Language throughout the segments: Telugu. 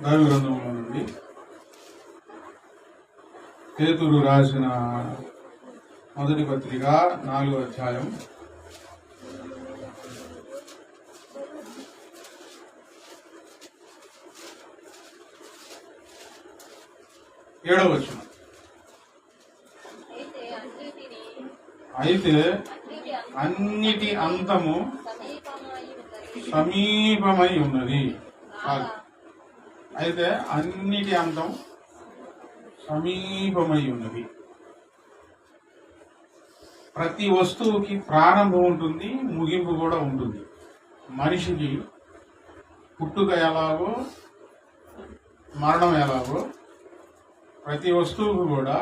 దైవ గ్రంథంలో నుండి పేతురు రాసిన మొదటి పత్రిక 4వ అధ్యాయం 7వ వచనం. అయితే అన్నిటి అంతము సమీపమై ఉన్నది. అయితే అన్నిటి అంతం సమీపమై ఉన్నది. ప్రతి వస్తువుకి ప్రారంభం ఉంటుంది, ముగింపు కూడా ఉంటుంది. మనిషికి పుట్టుక ఎలాగో మరణం ఎలాగో ప్రతి వస్తువుకు కూడా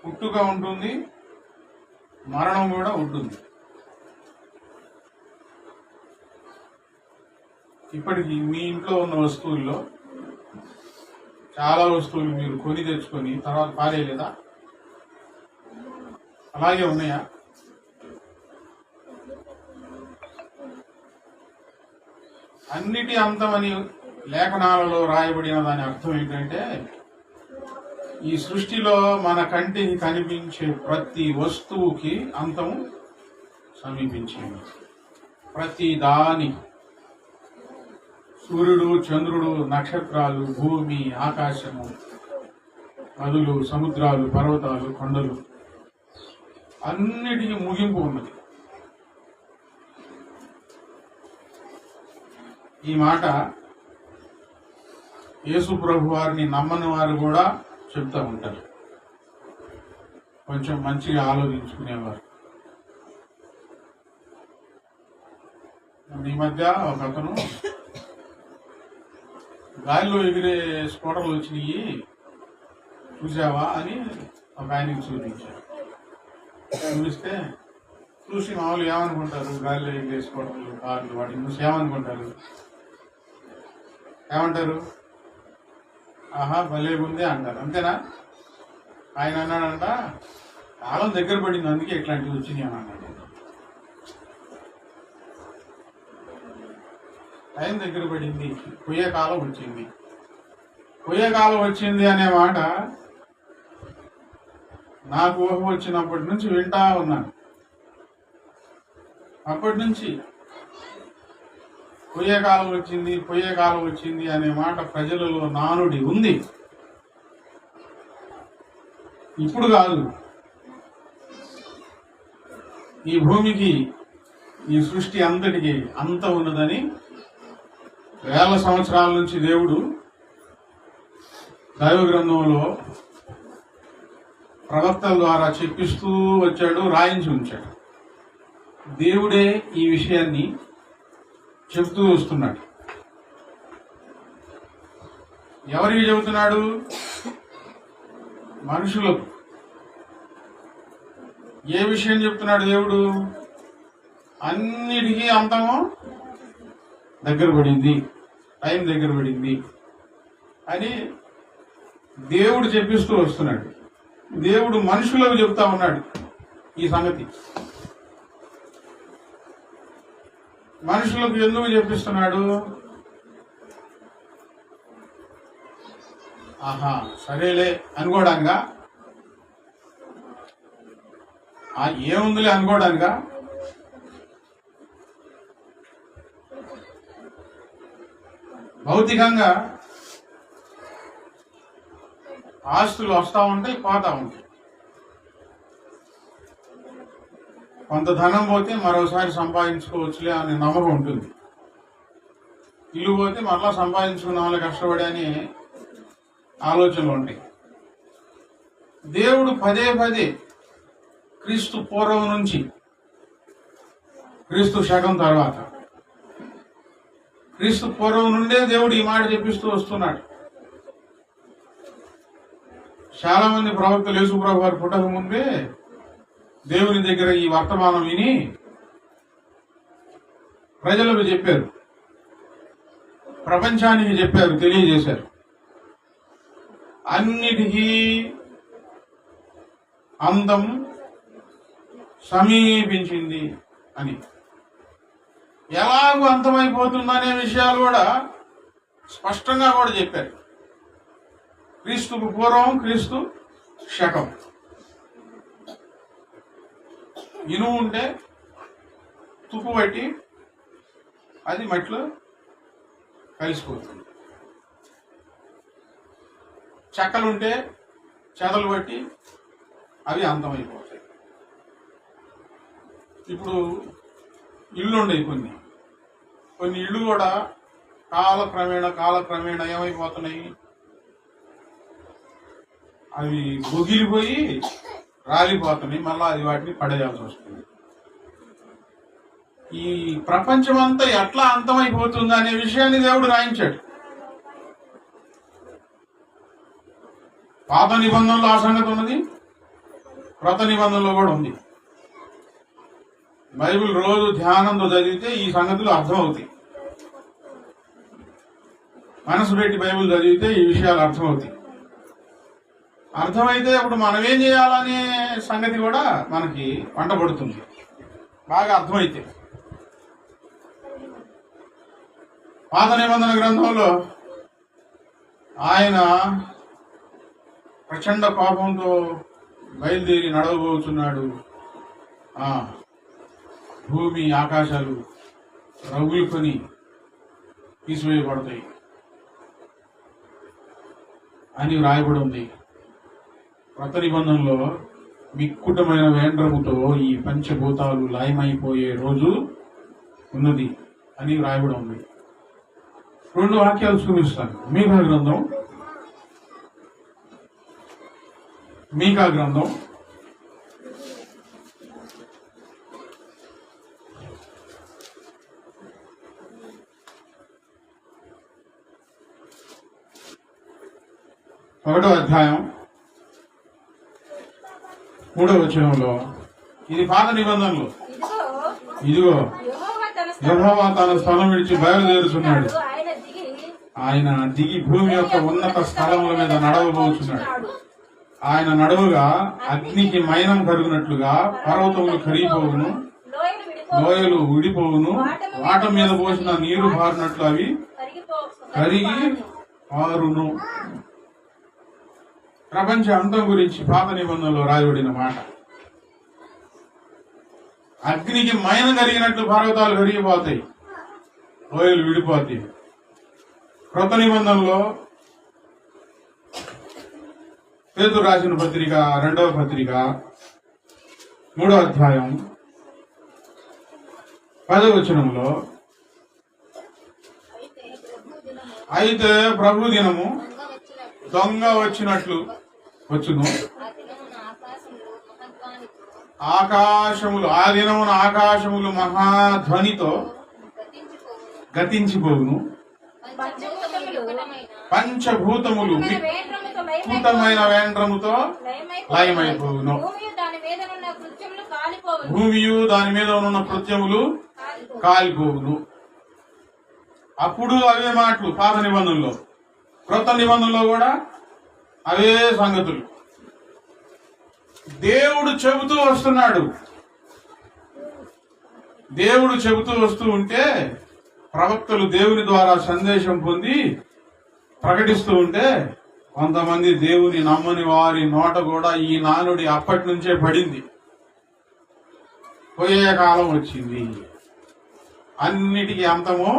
పుట్టుక ఉంటుంది, మరణం కూడా ఉంటుంది. ఇప్పటికీ మీ ఇంట్లో ఉన్న వస్తువుల్లో చాలా వస్తువులు మీరు కొని తెచ్చుకొని తర్వాత పారేయలేదా? అలాగే ఉన్నాయా? అన్నిటి అంతమని లేఖనాలలో రాయబడిన దాని అర్థం ఏంటంటే, ఈ సృష్టిలో మన కంటికి కనిపించే ప్రతి వస్తువుకి అంతం సమీపించింది. ప్రతి దానికి సూర్యుడు, చంద్రుడు, నక్షత్రాలు, భూమి, ఆకాశము, నదులు, సముద్రాలు, పర్వతాలు, కొండలు అన్నిటికీ ముగింపు ఉన్నది. ఈ మాట యేసు ప్రభు వారిని నమ్మని వారు కూడా చెప్తూ ఉంటారు, కొంచెం మంచిగా ఆలోచించుకునేవారు. ఈ మధ్య ఒక అతను గాలిలో ఎగిరే స్ఫోటలు వచ్చినాయి చూసావా అని ఒక ఆయనకి చూపించారు. చూపిస్తే చూసి మామూలు ఏమనుకుంటారు, గాలిలో ఎగిరే స్ఫోటలు, కార్లు, వాటిని చూసి ఏమనుకుంటారు? ఏమంటారు? ఆహా భలే ఉంది అంటారు, అంతేనా? ఆయన అన్నాడంట, కాలం దగ్గర పడింది అందుకే ఇట్లాంటివి వచ్చినాయి అని అన్నాడు. టైం దగ్గర పడింది, పోయే కాలం వచ్చింది. పోయే కాలం వచ్చింది అనే మాట నాకు ఊహ వచ్చినప్పటి నుంచి వింటా ఉన్నాను. అప్పటి నుంచి పోయే కాలం వచ్చింది, పోయే కాలం వచ్చింది అనే మాట ప్రజలలో నానుడి ఉంది. ఇప్పుడు కాదు, ఈ భూమికి, ఈ సృష్టి అంతటికి అంత ఉన్నదని వేల సంవత్సరాల నుంచి దేవుడు దైవ గ్రంథంలో ప్రవక్తల ద్వారా చెప్పిస్తూ వచ్చాడు, రాయించి ఉంచాడు. దేవుడే ఈ విషయాన్ని చెబుతూ వస్తున్నాడు. ఎవరికి చెబుతున్నాడు? మనుషులకు. ఏ విషయం చెప్తున్నాడు దేవుడు? అన్నిటికీ అంతము దగ్గర పడింది, టైం దగ్గర పడింది అని దేవుడు చెప్పిస్తూ వస్తున్నాడు. దేవుడు మనుషులకు చెప్తా ఉన్నాడు ఈ సంగతి. మనుషులకు ఎందుకు చెప్పిస్తున్నాడు? ఆహా సరేలే అనుకోవడానికా? ఏముందిలే అనుకోవడానికా? భౌతికంగా ఆస్తులు వస్తూ ఉంటాయి, పోతా ఉంటాయి. కొంత ధనం పోతే మరోసారి సంపాదించుకోవచ్చులే అనే నమ్మకం ఉంటుంది. ఇల్లు పోతే మరలా సంపాదించుకున్న వాళ్ళు కష్టపడి అనే ఆలోచనలు ఉంటాయి. దేవుడు పదే పదే క్రీస్తు పూర్వం నుంచి క్రీస్తు శకం తర్వాత, క్రీస్తు పూర్వం నుండే దేవుడు ఈ మాట చెప్పిస్తూ వస్తున్నాడు. చాలా మంది ప్రవక్తలు యేసు ప్రభు వారు పుట్టక ముందే దేవుని దగ్గర ఈ వర్తమానం విని ప్రజలకు చెప్పారు, ప్రపంచానికి చెప్పారు, తెలియజేశారు. అన్నిటికీ అందం సమీపించింది అని. ఎలాగూ అంతమైపోతుందనే విషయాలు కూడా స్పష్టంగా కూడా చెప్పారు. క్రీస్తుకు పూర్వం, క్రీస్తు శకం. ఇనుము ఉంటే తుప్పు పట్టి అది మట్టిలో కలిసిపోతుంది. చెక్కలుంటే చెదలు పట్టి అవి అంతమైపోతాయి. ఇప్పుడు ఇళ్ళు ఉండేవి కొన్ని ఇళ్ళు కూడా కాలక్రమేణా ఏమైపోతున్నాయి, అవి బొగిలిపోయి రాలిపోతున్నాయి. మళ్ళా అది వాటిని పడేయాల్సి వస్తుంది. ఈ ప్రపంచం అంతా ఎట్లా అంతమైపోతుంది అనే విషయాన్ని దేవుడు రాయించాడు. పాత నిబంధనలో ఆ సంగతి ఉన్నది, క్రొత్త నిబంధనలో కూడా ఉంది. బైబిల్ రోజు ధ్యానంతో చదివితే ఈ సంగతులు అర్థమవుతాయి. మనసు పెట్టి బైబిల్ చదివితే ఈ విషయాలు అర్థమవుతాయి. అర్థమైతే అప్పుడు మనం ఏం చేయాలనే సంగతి కూడా మనకి వంటపడుతుంది బాగా అర్థమైతే. పాత నిబంధన గ్రంథంలో ఆయన ప్రచండ కోపంతో బయలుదేరి నడవబోతున్నాడు. భూమి ఆకాశాలు రగులుకొని తీసివేయబడతాయి అని వ్రాయబడి ఉంది. క్రొత్త నిబంధనలో మిక్కుటమైన వేండ్రముతో ఈ పంచభూతాలు లయమైపోయే రోజు ఉన్నది అని వ్రాయబడి ఉంది. 2 వాక్యాలు చూపిస్తాను. మీకా గ్రంథం 1వ అధ్యాయం 3వ వచనంలో, ఇది పాత నిబంధనలు. ఇదిగో యెహోవా తన స్థలం విడిచి బయలుదేరుతున్నాడు. ఆయన దిగి భూమి యొక్క ఉన్నత స్థలముల మీద నడవబోతున్నాడు. ఆయన నడువుగా అగ్నికి మైనం కరుగునట్లుగా పర్వతములు కరిగిపోవును, లోయలు విడిపోవును, వాట మీద పోసిన నీరు పారినట్లు అవి కరిగి పారును. ప్రపంచ అంతం గురించి పాత నిబంధనలో రాయబడిన మాట. అగ్నికి మైనం కరిగినట్లు పర్వతాలు కరిగిపోతాయి, లోయలు విడిపోతాయి. క్రొత్త నిబంధనలో పేతురు రాసిన పత్రిక 2వ పత్రిక 3వ అధ్యాయం 10వ వచనంలో, అయితే ప్రభు దినము దొంగ వచ్చినట్లు వచ్చును, ఆ దినమున ఆకాశములు మహాధ్వనితో గతించిపోవును, పంచభూతములు వికృతమైన వేండ్రముతో లయమైపోవును, భూమియు దాని మీద ఉన్న కృత్యములు కాలిపోవును. అప్పుడు అవే మాటలు పాత నిబంధనలో. క్రొత్త నిబంధనలో కూడా అవే సంగతులు దేవుడు చెబుతూ వస్తున్నాడు. దేవుడు చెబుతూ వస్తూ ఉంటే ప్రవక్తలు దేవుని ద్వారా సందేశం పొంది ప్రకటిస్తూ ఉంటే కొంతమంది దేవుని నమ్మని వారి నోట కూడా ఈ నానుడి అప్పటి నుంచే పడింది. పోయే కాలం వచ్చింది, అన్నిటికీ అంతము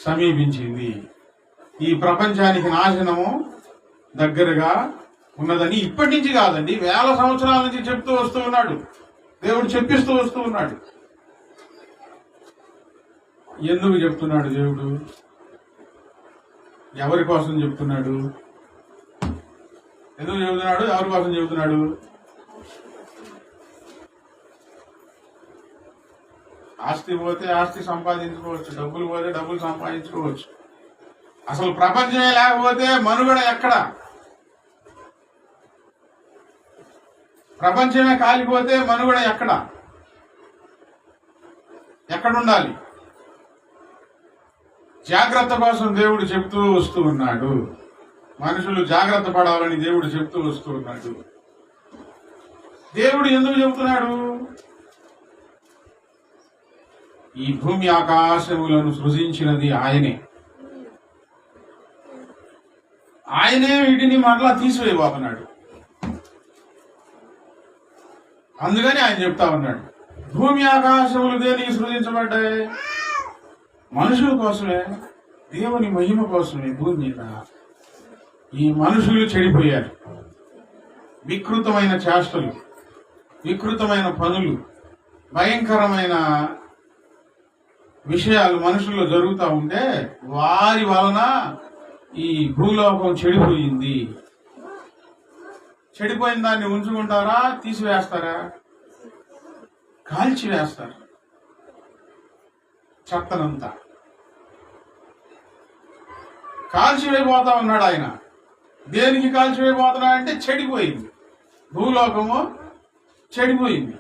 సమీపించింది, ఈ ప్రపంచానికి నాశనము దగ్గరగా ఉన్నదని ఇప్పటి నుంచి కాదండి, వేల సంవత్సరాల నుంచి చెప్తూ వస్తూ ఉన్నాడు. దేవుడు చెప్పిస్తూ వస్తూ ఉన్నాడు. ఎందుకు చెప్తున్నాడు దేవుడు? ఎవరి కోసం చెప్తున్నాడు? ఎందుకు చెబుతున్నాడు? ఎవరి కోసం చెబుతున్నాడు? ఆస్తి పోతే ఆస్తి సంపాదించుకోవచ్చు, డబ్బులు పోతే డబ్బులు సంపాదించుకోవచ్చు. అసలు ప్రపంచమే లేకపోతే మనుగడ ఎక్కడ? ప్రపంచమే కాలిపోతే మనుగడ ఎక్కడుండాలి? జాగ్రత్త కోసం దేవుడు చెబుతూ వస్తూ ఉన్నాడు. మనుషులు జాగ్రత్త పడాలని దేవుడు చెబుతూ వస్తూ ఉన్నాడు. దేవుడు ఎందుకు చెబుతున్నాడు? ఈ భూమి ఆకాశములను సృజించినది ఆయనే. ఆయనే వీటిని మరలా తీసివేయబోతున్నాడు. అందుకని ఆయన చెప్తా ఉన్నాడు, భూమి ఆకాశములు దేనికి సృజించబడ్డాయి? మనుషుల కోసమే, దేవుని మహిమ కోసమే. భూమి మీద ఈ మనుషులు చెడిపోయారు. వికృతమైన చేష్టలు, వికృతమైన పనులు, భయంకరమైన విషయాలు మనుషుల్లో జరుగుతూ ఉంటే వారి వలన ఈ భూలోకం చెడిపోయింది. చెడిపోయిన దాన్ని ఉంచుకుంటారా, తీసివేస్తారా? కాల్చివేస్తారు చెత్తనంతా. కాల్చివేయబోతా ఉన్నాడు ఆయన. దేనికి కాల్చివేయబోతున్నాడంటే చెడిపోయింది. భూలోకము చెడిపోయింది.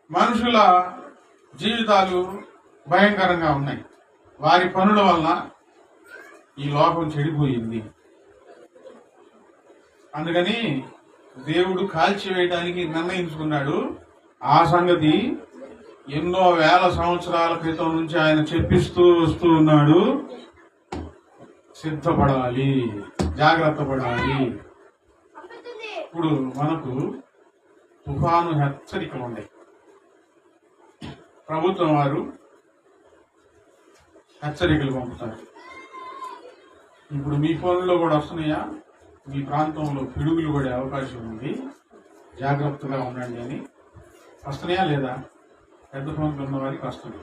మనుషుల జీవితాలు భయంకరంగా ఉన్నాయి. వారి పనుల వలన ఈ లోకం చెడిపోయింది. అందుకని దేవుడు కాల్చివేయడానికి నిర్ణయించుకున్నాడు. ఆ సంగతి ఎన్నో వేల సంవత్సరాల క్రితం నుంచి ఆయన చెప్పిస్తూ వస్తూ ఉన్నాడు. సిద్ధపడాలి, జాగ్రత్త పడాలి. ఇప్పుడు మనకు తుఫాను హెచ్చరికలు ఉన్నాయి. ప్రభుత్వం వారు హెచ్చరికలు పంపుతారు. ఇప్పుడు మీ ఫోన్లో కూడా వస్తున్నాయా? మీ ప్రాంతంలో పిడుగులు పడే అవకాశం ఉంది, జాగ్రత్తగా ఉండండి అని వస్తున్నాయా లేదా? పెద్ద ఫోన్లు ఉన్న వారికి వస్తుంది.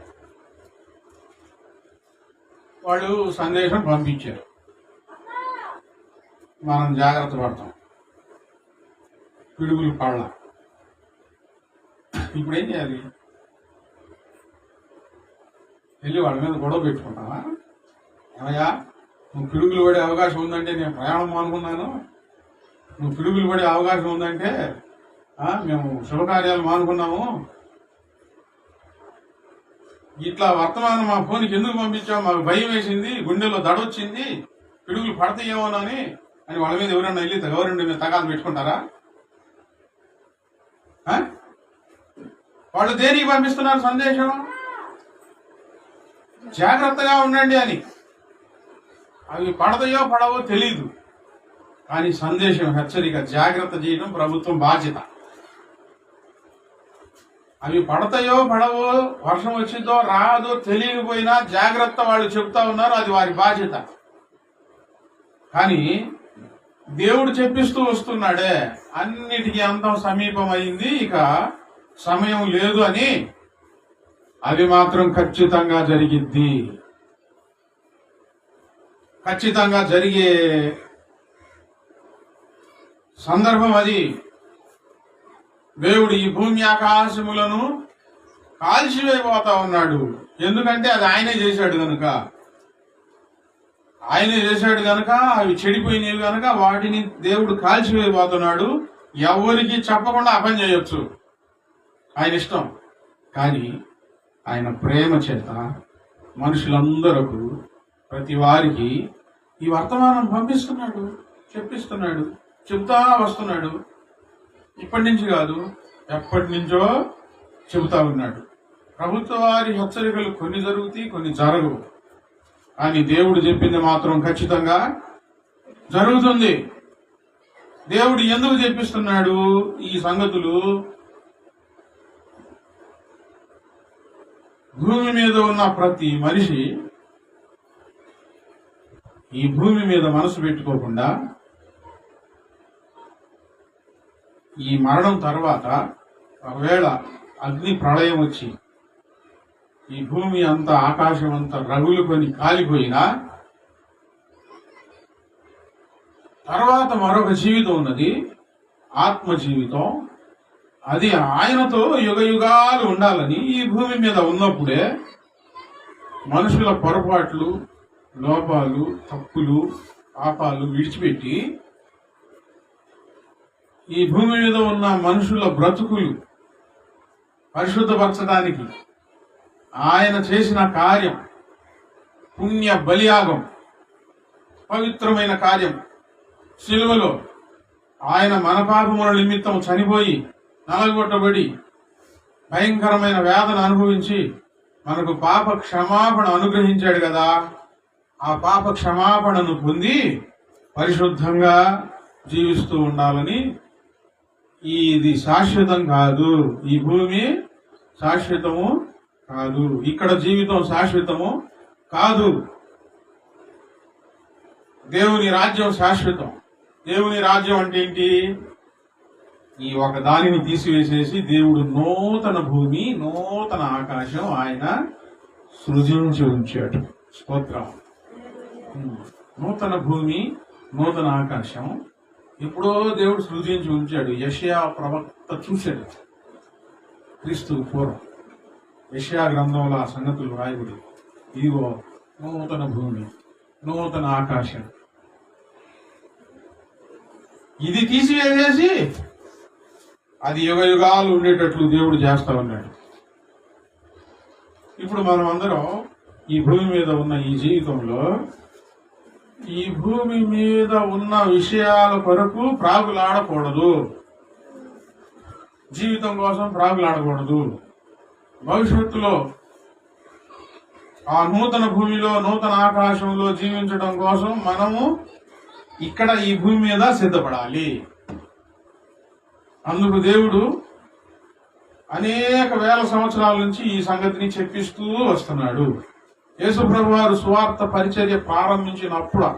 వాళ్ళు సందేశం పంపించారు, మనం జాగ్రత్త పడతాం, పిడుగులు పళ్ళ. ఇప్పుడు ఏం చేయాలి? వెళ్ళి వాళ్ళ మీద గొడవ పెట్టుకుంటావా? ఏమయ్యా, నువ్వు పిడుగులు పడే అవకాశం ఉందంటే నేను ప్రయాణం మానుకున్నాను, నువ్వు పిడుగులు పడే అవకాశం ఉందంటే మేము శుభకార్యాలు మానుకున్నాము, ఇట్లా వర్తమానం మా ఫోన్కి ఎందుకు పంపించావు? మాకు భయం వేసింది, గుండెలో దడొచ్చింది, పిడుగులు పడతాయేమోనని అని వాళ్ళ మీద ఎవరన్నా వెళ్ళి గవర్నమెంట్ మీద తగాలు పెట్టుకుంటారా? వాళ్ళు దేనికి పంపిస్తున్నారు సందేశం? జాగ్రత్తగా ఉండండి అని. అవి పడతాయో పడవో తెలీదు, కానీ సందేశం, హెచ్చరిక, జాగ్రత్త చేయడం ప్రభుత్వం బాధ్యత. అవి పడతాయో పడవో, వర్షం వచ్చిందో రాదో తెలియకపోయినా జాగ్రత్త వాళ్ళు చెప్తా ఉన్నారు, అది వారి బాధ్యత. కానీ దేవుడు చెప్పిస్తూ వస్తున్నాడే, అన్నిటికీ అంతం సమీపమైంది, ఇక సమయం లేదు అని. అది మాత్రం ఖచ్చితంగా జరిగిద్ది. ఖచ్చితంగా జరిగే సందర్భం అది. దేవుడు ఈ భూమి ఆకాశములను కాల్చివేయబోతా ఉన్నాడు. ఎందుకంటే అది ఆయనే చేశాడు కనుక. ఆయనే చేశాడు కనుక, అవి చెడిపోయినవి కనుక వాటిని దేవుడు కాల్చివేయబోతున్నాడు. ఎవరికి చెప్పకుండా అపని చేయొచ్చు, ఆయన ఇష్టం. కానీ ఆయన ప్రేమ చేత మనుషులందరకు, ప్రతి వారికి ఈ వర్తమానం పంపిస్తున్నాడు, చెప్పిస్తున్నాడు, చెబుతా వస్తున్నాడు. ఇప్పటి నుంచి కాదు, ఎప్పటి నుంచో చెబుతా ఉన్నాడు. ప్రభుత్వ వారి హెచ్చరికలు కొన్ని జరుగుతాయి, కొన్ని జరగవు. కానీ దేవుడు చెప్పింది మాత్రం ఖచ్చితంగా జరుగుతుంది. దేవుడు ఎందుకు చెప్పిస్తున్నాడు ఈ సంగతులు? భూమి మీద ఉన్న ప్రతి మనిషి ఈ భూమి మీద మనసు పెట్టుకోకుండా, ఈ మరణం తర్వాత ఒకవేళ అగ్ని ప్రళయం వచ్చి ఈ భూమి అంతా, ఆకాశం అంతా రగులుకొని కాలిపోయినా, తర్వాత మరొక జీవితం ఉన్నది, ఆత్మ జీవితం. అది ఆయనతో యుగ యుగాలు ఉండాలని ఈ భూమి మీద ఉన్నప్పుడే మనుషుల పొరపాట్లు, లోపాలు, తప్పులు, పాపాలు విడిచిపెట్టి ఈ భూమి మీద ఉన్న మనుషుల బ్రతుకులు పరిశుద్ధపరచడానికి ఆయన చేసిన కార్యం, పుణ్య బలియాగం, పవిత్రమైన కార్యం. శిలువలో ఆయన మన పాపముల నిమిత్తం చనిపోయి, నలగొట్టబడి, భయంకరమైన వేదన అనుభవించి మనకు పాప క్షమాపణ అనుగ్రహించాడు కదా. ఆ పాప క్షమాపణను పొంది పరిశుద్ధంగా జీవిస్తూ ఉండాలని. ఇది శాశ్వతం కాదు, ఈ భూమి శాశ్వతము కాదు, ఇక్కడ జీవితం శాశ్వతము కాదు. దేవుని రాజ్యం శాశ్వతం. దేవుని రాజ్యం అంటే ఏంటి? ఈ ఒక దానిని తీసివేసేసి దేవుడు నూతన భూమి, నూతన ఆకాశం ఆయన సృజించి ఉంచాడు. స్తోత్రం. నూతన భూమి, నూతన ఆకాశం ఎప్పుడో దేవుడు సృజించి ఉంచాడు. యెషయా ప్రవక్త చూశాడు క్రీస్తు పూర్వం. యెషయా గ్రంథంలో ఆ సంగతులు రాయబడి, ఇదిగో నూతన భూమి, నూతన ఆకాశం. ఇది తీసివేసేసి అది యుగ యుగాలు ఉండేటట్లు దేవుడు చేస్తా ఉన్నాడు. ఇప్పుడు మనం అందరం ఈ భూమి మీద ఉన్న ఈ జీవితంలో ఈ భూమి మీద ఉన్న విషయాల కొరకు ప్రాగులాడకూడదు. జీవితం కోసం ప్రాగులాడకూడదు. భవిష్యత్తులో ఆ నూతన భూమిలో, నూతన ఆకాశంలో జీవించడం కోసం మనము ఇక్కడ ఈ భూమి మీద సిద్ధపడాలి. అందుకు దేవుడు అనేక వేల సంవత్సరాల నుంచి ఈ సంగతిని చెప్పిస్తూ వస్తున్నాడు. యేసుప్రభు వారు సువార్త పరిచర్య ప్రారంభించినప్పుడు,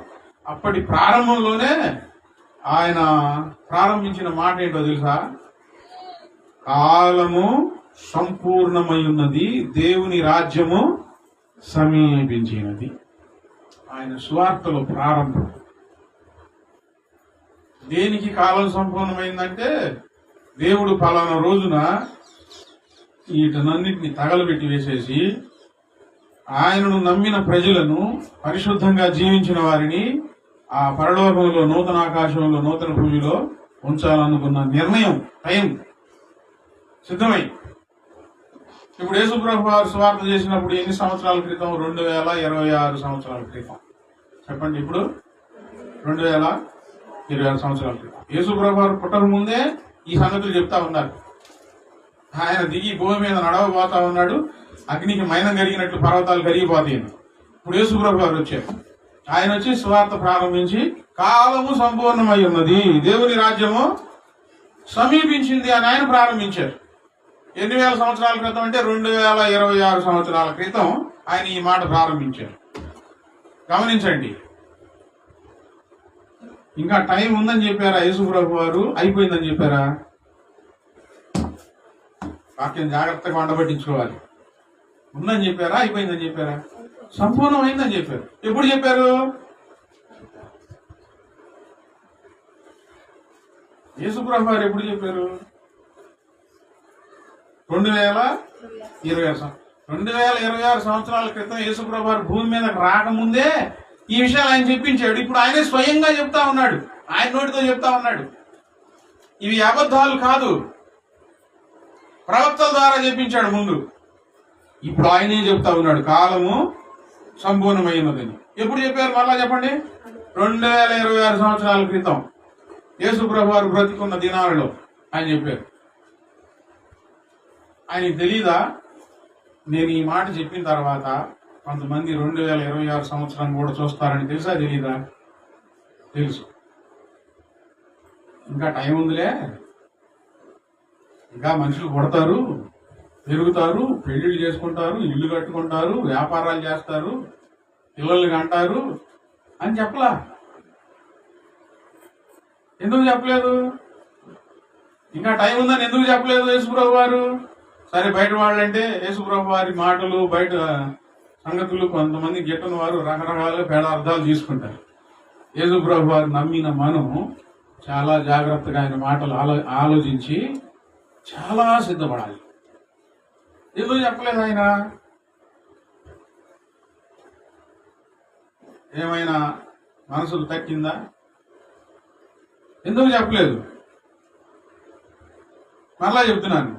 అప్పటి ప్రారంభంలోనే ఆయన ప్రారంభించిన మాట ఏంటో తెలుసా? కాలము సంపూర్ణమై ఉన్నది, దేవుని రాజ్యము సమీపించినది. ఆయన సువార్తలో ప్రారంభం. దేనికి కాలం సంపూర్ణమైందంటే, దేవుడు ఫలానా రోజున వీటన్నిటిని తగలబెట్టి వేసేసి ఆయనను నమ్మిన ప్రజలను, పరిశుద్ధంగా జీవించిన వారిని ఆ పరలోకంలో, నూతన ఆకాశంలో, నూతన భూమిలో ఉంచాలనుకున్న నిర్ణయం, టైం సిద్ధమై. ఇప్పుడు యేసుప్రభు వారు సువార్త చేసినప్పుడు ఎన్ని సంవత్సరాల క్రితం? 2026 సంవత్సరాల క్రితం. చెప్పండి. ఇప్పుడు 2026 సంవత్సరాల క్రితం. యేసుప్రభు వారు పుట్టక ముందే ఈ సంగతులు చెప్తా ఉన్నారు. ఆయన దిగి భూమి మీద నడవబోతా ఉన్నాడు. అగ్నికి మైనం కరిగినట్లు పర్వతాలు కరిగిపోతాయి. ఇప్పుడు యేసుప్రభు వారు వచ్చారు. ఆయన వచ్చి సువార్త ప్రారంభించి కాలము సంపూర్ణమై ఉన్నది, దేవుని రాజ్యము సమీపించింది అని ఆయన ప్రారంభించారు. ఎన్ని వేల సంవత్సరాల క్రితం అంటే 2026 సంవత్సరాల క్రితం ఆయన ఈ మాట ప్రారంభించారు. గమనించండి. ఇంకా టైం ఉందని చెప్పారా యేసుప్రభు వారు? అయిపోయిందని చెప్పారా? వాక్యం జాగ్రత్తగా వండబట్టించుకోవాలి. ఉందని చెప్పారా? అయిపోయిందని చెప్పారా? సంపూర్ణమైందని చెప్పారు. ఎప్పుడు చెప్పారు? యేసుప్రభు వారు ఎప్పుడు చెప్పారు? 2026 సంవత్సరాల క్రితం యేసుప్రభు వారు భూమి మీద రాకముందే ఈ విషయాలు ఆయన చెప్పించాడు. ఇప్పుడు ఆయనే స్వయంగా చెప్తా ఉన్నాడు, ఆయన నోటితో చెప్తా ఉన్నాడు. ఇవి అబద్ధాలు కాదు, ప్రవక్తల ద్వారా చెప్పించాడు ముందు. ఇప్పుడు ఆయనే చెప్తా ఉన్నాడు కాలము సంపూర్ణమైనదని. ఎప్పుడు చెప్పారు? మళ్ళా చెప్పండి. 2026 సంవత్సరాల క్రితం యేసుప్రభు వారు బ్రతికున్న దినాలలో ఆయన చెప్పారు. ఆయనకి తెలీదా? నేను ఈ మాట చెప్పిన తర్వాత కొంతమంది 2026 సంవత్సరం కూడా చూస్తారని తెలుసా? తెలీదా? తెలుసు. ఇంకా టైం ఉందిలే, ఇంకా మనుషులు పుడతారు, పెరుగుతారు, పెళ్లిళ్ళు చేసుకుంటారు, ఇల్లు కట్టుకుంటారు, వ్యాపారాలు చేస్తారు, పిల్లల్ని కంటారు అని చెప్పలా. ఎందుకు చెప్పలేదు? ఇంకా టైం ఉందని ఎందుకు చెప్పలేదు యేసుప్రభు వారు? సరే, బయట వాళ్ళంటే యేసుప్రభు వారి మాటలు, బయట సంగతులు కొంతమంది గిట్టని వారు రకరకాల పేడ అర్థాలు తీసుకుంటారు. యేసుప్రభు వారు నమ్మిన మనం చాలా జాగ్రత్తగా ఆయన మాటలు ఆలోచించి చాలా సిద్ధపడాలి. ఎందుకు చెప్పలేదు ఆయన? ఏమైనా మనసులు తక్కిందా? ఎందుకు చెప్పలేదు? మళ్ళా చెప్తున్నాను,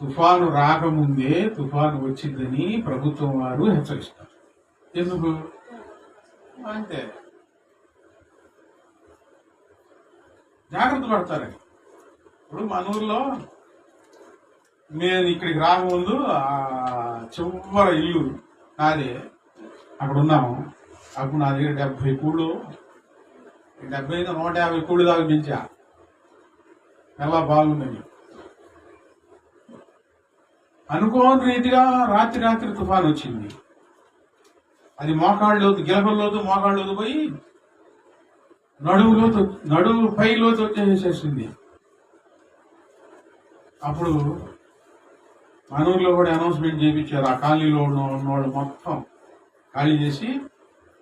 తుఫాను రాకముందే తుఫాను వచ్చిందని ప్రభుత్వం వారు హెచ్చరిస్తారు. ఎందుకు? అంతే, జాగ్రత్త పడతారని. ఇప్పుడు మన ఊర్లో నేను ఇక్కడికి రాకముందు ఆ చివరి ఇల్లు నాదే, అక్కడ ఉన్నాము. అప్పుడు నా దగ్గర 70 కూళ్ళు 70 150 కోడి దాకా పెంచా. ఎలా బాగుందని అనుకోని రీతిగా రాత్రి తుఫాన్ వచ్చింది. అది మోకాళ్ళలోతు, గిలకల్లోతు, మోకాళ్ళలోతు పోయి నడుము పై లోతు వచ్చేసేసింది. అప్పుడు మన ఊర్లో కూడా అనౌన్స్మెంట్ చేయించారు. ఆ కాలనీలో ఉన్నవాళ్ళు మొత్తం ఖాళీ చేసి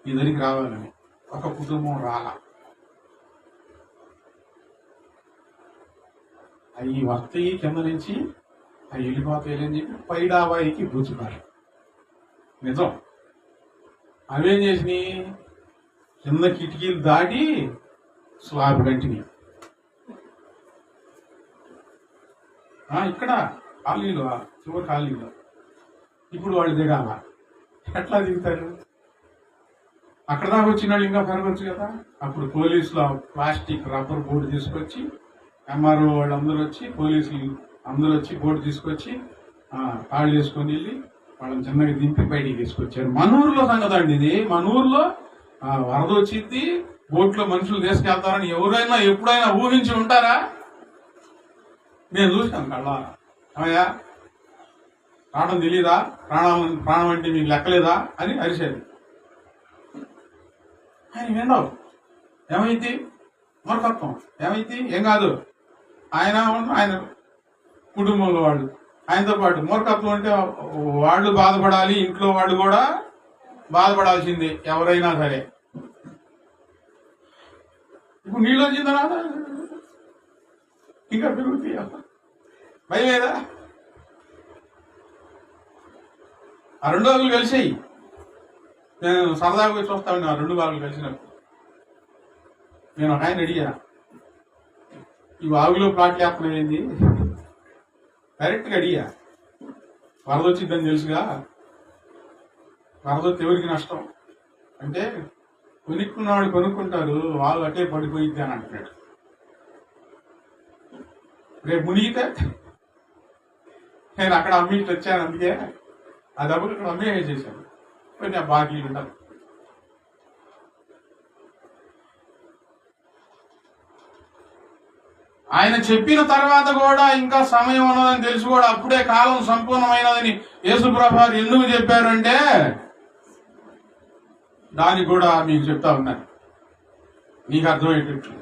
ఈ దగ్గరికి రావాలని. ఒక కుటుంబం రాలా. అవి వస్తాయి కింద నుంచి, అవి వెళ్ళిపోతాయని చెప్పి పైడాబాయికి దూచుతారు. నిజం. అవేం చేసినాయి, కింద కిటికీలు దాటి స్లాబ్ కంటిని. ఇక్కడ కాలనీలో, చివరి కాలనీలో. ఇప్పుడు వాళ్ళు దిగాల. ఎట్లా దిగుతారు? అక్కడ దాకా వచ్చిన వాళ్ళు ఇంకా పెరగచ్చు కదా. అప్పుడు పోలీసులు ప్లాస్టిక్ రబ్బర్ బోర్డు తీసుకొచ్చి, ఎంఆర్ఓ వాళ్ళు అందరూ వచ్చి, పోలీసులు అందరూ వచ్చి బోర్డు తీసుకొచ్చి కాళ్ళు చేసుకొని వెళ్ళి వాళ్ళని చిన్నగా దింపి బయటికి తీసుకొచ్చారు. మన ఊర్లో సంగతి అండి ఇది. మన ఊర్లో వరద వచ్చింది, బోట్లో మనుషులు తీసుకెళ్తారని ఎవరైనా ఎప్పుడైనా ఊహించి ఉంటారా? నేను చూశాను కళ్ళారా. అయ్యా ప్రాణం తెలీదా? ప్రాణం అంటే మీకు లెక్కలేదా అని అరిసేది. ఆయన విన్నావు. ఏమైంది? మూర్ఖత్వం. ఏమైంది? ఏం కాదు. ఆయన కుటుంబంలో వాళ్ళు ఆయనతో పాటు. మూర్ఖత్వం అంటే వాళ్ళు బాధపడాలి, ఇంట్లో వాళ్ళు కూడా బాధపడాల్సిందే, ఎవరైనా సరే. ఇప్పుడు నీళ్ళు వచ్చిన తర్వాత ఇంకా పెరుగుతాయి. భయం లేదా? ఆ 2 వాగులు కలిసాయి. నేను సరదాగా పోయి చూస్తాను. ఆ 2 వాగులు కలిసినప్పుడు నేను ఒక ఆయన అడిగా, ఈ వాగులో ప్లాట్లు వేస్తున్నాయి ఏంది? డైరెక్ట్గా అడిగా. వరద వచ్చిందని తెలుసుగా, వరద వచ్చి ఎవరికి నష్టం అంటే, కొనుక్కున్నవాడు కొనుక్కుంటారు, వాళ్ళు అట్టే పడిపోయిద్ది అని అంటున్నాడు. రేపు మునిగితే నేను అక్కడ అమ్మించి వచ్చాను. అందుకే ఆ డబ్బులు ఇక్కడ అమ్మేసేసాను. కొంచెం బాకీ ఉంటాను. ఆయన చెప్పిన తర్వాత కూడా ఇంకా సమయం ఉన్నదని తెలిసి కూడా అప్పుడే కాలం సంపూర్ణమైనదని యేసుప్రభువు ఎందుకు చెప్పారంటే, దానికి కూడా మీకు చెప్తా ఉన్నాను, మీకు అర్థమయ్యేటట్లు.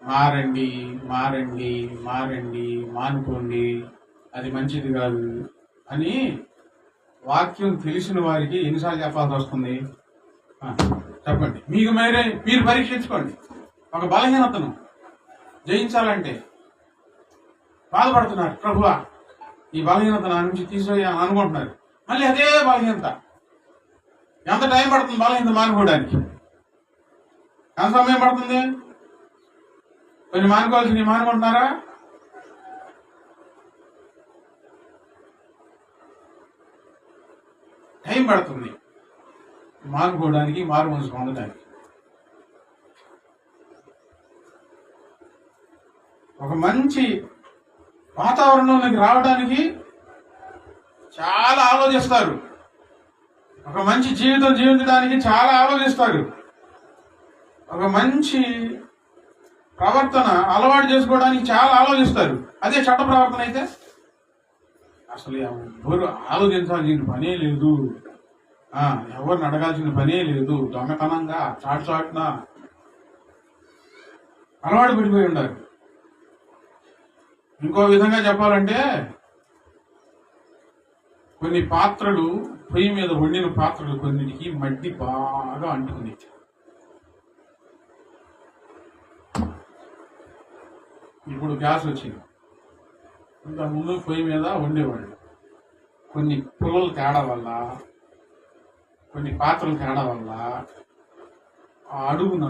మారండి, మారండి, మారండి, మానుకోండి, అది మంచిది కాదు అని వాక్యం తెలిసిన వారికి ఎన్నిసార్లు చెప్పాల్సి వస్తుంది? చెప్పండి. మీరు పరీక్షించుకోండి. ఒక బలహీనతను జయించాలంటే బాధపడుతున్నారు, ప్రభువా ఈ బలహీనత నా నుంచి తీసేయాలని అనుకుంటున్నారు. మళ్ళీ అదే బలహీనత. ఎంత టైం పడుతుంది బలహీనత మానుకోవడానికి? ఎంత సమయం పడుతుంది? కొన్ని మానుకోవాల్సింది మానుకుంటున్నారా? టైం పడుతుంది మానుకోవడానికి, మారు మనసు పొందడానికి. ఒక మంచి వాతావరణంలోకి రావడానికి చాలా ఆలోచిస్తారు. ఒక మంచి జీవితం జీవించడానికి చాలా ఆలోచిస్తారు. ఒక మంచి ప్రవర్తన అలవాటు చేసుకోవడానికి చాలా ఆలోచిస్తారు. అదే చెడ్డ ప్రవర్తన అయితే అసలు ఎవరు ఆలోచించాల్సిన పనే లేదు, ఎవరిని అడగాల్సిన పనే లేదు. దొంగతనంగా చాటున అలవాటు పడిపోయి ఉండాలి. ఇంకో విధంగా చెప్పాలంటే, కొన్ని పాత్రలు, పొయ్యి మీద వండిన పాత్రలు కొన్నిటికి మట్టి బాగా అంటుకుంది. ఇప్పుడు గ్యాస్ వచ్చింది. ఇంతకుముందు పొయ్యి మీద వండేవాళ్ళు. కొన్ని పుల్లల తేడా వల్ల, కొన్ని పాత్రల తేడా వల్ల అడుగున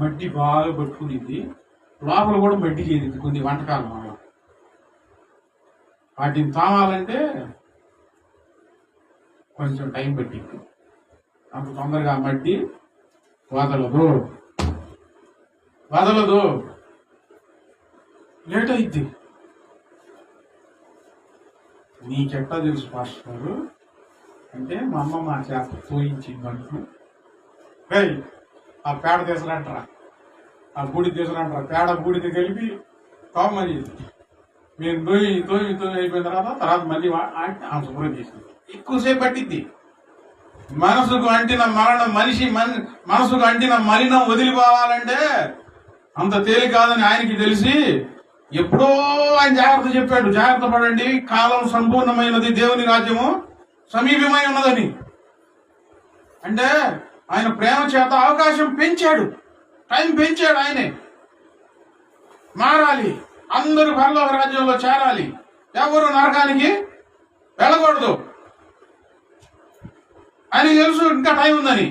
మట్టి బాగా పట్టుకునింది, లోపల కూడా మట్టి చేరింది కొన్ని వంటకాల వల్ల. వాటిని తామాలంటే కొంచెం టైం పట్టింది. అంత తొందరగా మట్టి వదలదు, లేట్ అయిద్ది. నీకెట్టా తెలుసు పాస్టర్ గారు? అంటే మా అమ్మ మా చేత తోయించింది అంటూ ఆ పేడ తీసుకురంటారా, ఆ బూడి తీసుకురంటారా, పేడ బూడిది కలిపి కామని మేము తోయి అయిపోయిన తర్వాత మళ్ళీ ఆ శుభ్రం చేసింది. ఎక్కువసేపు పట్టిద్ది. మనసుకు అంటిన మనసుకు అంటిన మలినం వదిలిపోవాలంటే అంత తేలిక కాదని ఆయనకి తెలిసి ఎప్పుడో ఆయన జాగ్రత్త చెప్పాడు, జాగ్రత్త పడండి, కాలం సంపూర్ణమైనది, దేవుని రాజ్యము సమీపమై ఉన్నదని. అంటే ఆయన ప్రేమ చేత అవకాశం పెంచాడు, టైం పెంచాడు. ఆయనే మారాలి, అందరూ పరలోక రాజ్యంలో చేరాలి, ఎవరు నరకానికి వెళ్ళకూడదు అని తెలుసు. ఇంకా టైం ఉందని,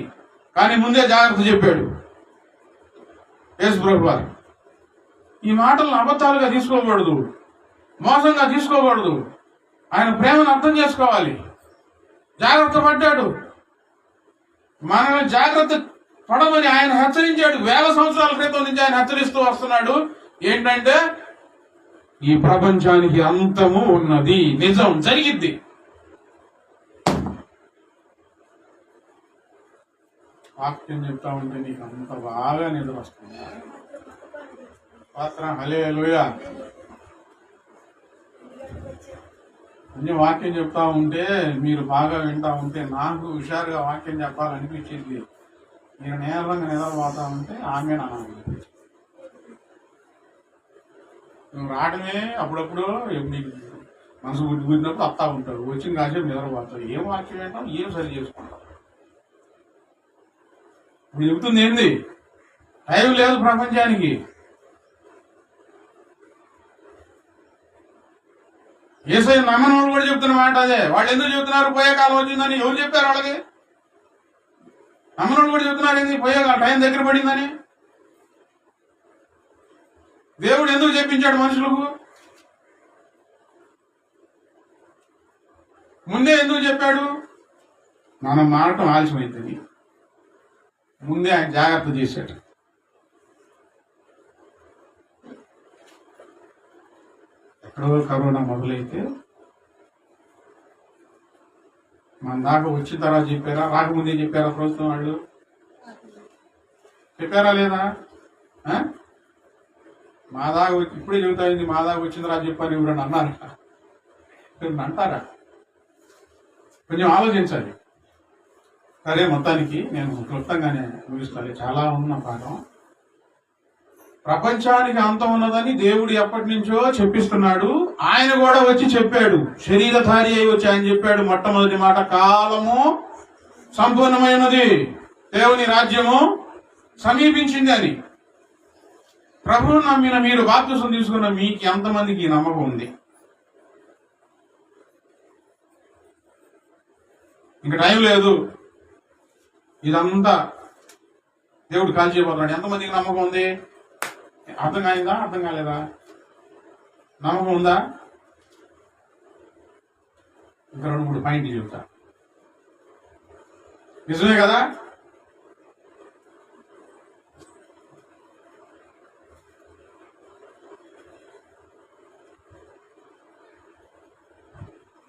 కానీ ముందే జాగ్రత్త చెప్పాడు యేసు ప్రభు వారు. ఈ మాటలను అబద్ధాలుగా తీసుకోకూడదు, మోసంగా తీసుకోకూడదు. ఆయన ప్రేమను అర్థం చేసుకోవాలి. జాగ్రత్త పడ్డాడు, మనల్ని జాగ్రత్త పడమని ఆయన హెచ్చరించాడు. 1000 సంవత్సరాల క్రితం నుంచి ఆయన హెచ్చరిస్తూ వస్తున్నాడు. ఏంటంటే ఈ ప్రపంచానికి అంతము ఉన్నది, నిజం జరిగిద్ది. వాక్యం చెప్తా ఉంటే నీకు అంత బాగా నిద్ర వస్తుంది. పాత్ర హల్లెలూయా. అన్ని వాక్యం చెప్తా ఉంటే మీరు బాగా వింటా ఉంటే నాకు హుషారుగా వాక్యం చెప్పాలనిపించింది. మీరు నేరంగా నిద్రపోతా ఉంటే ఆమె అనాలి. నువ్వు రావడమే అప్పుడప్పుడు నీకు మనసు గుర్తున్నప్పుడు వస్తా ఉంటారు, వచ్చిన కాసేపు నిద్రపోతావు. ఏం వాక్యం ఏంటావు, ఏం సరి చేసుకుంటావు. ఇప్పుడు చెబుతుంది ఏంది, టైం లేదు ప్రపంచానికి. యేసయ్య నమ్మని వాళ్ళు కూడా చెప్తున్న మాట అదే. వాళ్ళు ఎందుకు చెబుతున్నారు, పోయే కాలం వచ్చిందని? ఎవరు చెప్పారు వాళ్ళకి? నమ్మని వాళ్ళు కూడా చెప్తున్నారు ఏంది, పోయే టైం దగ్గర పడిందని. దేవుడు ఎందుకు చెప్పించాడు మనుషులకు? ముందే ఎందుకు చెప్పాడు? మనం మారటం ఆలస్యమైంది. ముందే ఆయన జాగ్రత్త చేశాడు. ఎక్కడో కరోనా మొదలైతే మన దాకా వచ్చిన తర్వాత చెప్పారా, రాకముందే చెప్పారా ప్రభుత్వం వాళ్ళు? చెప్పారా లేదా? మా దాకా ఇప్పుడే చెబుతాయింది, మా దాకా వచ్చిన తర్వాత చెప్పారు ఎవరన్నా అన్నారా? అంటారా? కొంచెం ఆలోచించాలి. సరే, మొత్తానికి నేను క్లుప్తంగానే ముగిస్తాను. చాలా ఉన్న పాఠం. ప్రపంచానికి అంతం ఉన్నదని దేవుడు ఎప్పటి నుంచో చెప్పిస్తున్నాడు. ఆయన కూడా వచ్చి చెప్పాడు, శరీరధారి అయి వచ్చి ఆయన చెప్పాడు. మొట్టమొదటి మాట, కాలము సంపూర్ణమైనది, దేవుని రాజ్యము సమీపించింది అని. ప్రభువు నమ్మిన మీరు, బాప్తిసం తీసుకున్న మీకు ఎంతమందికి నమ్మకం ఉంది? ఇంక టైం లేదు, ఇదంతా దేవుడు కాల్ చేయబోతున్నాడు. ఎంతమందికి నమ్మకం ఉంది? అర్థం కాయిందా? అర్థం కాలేదా? నమ్మకం ఉందా? ఇంకా 2-3 పాయింట్లు చెప్తా. నిజమే కదా?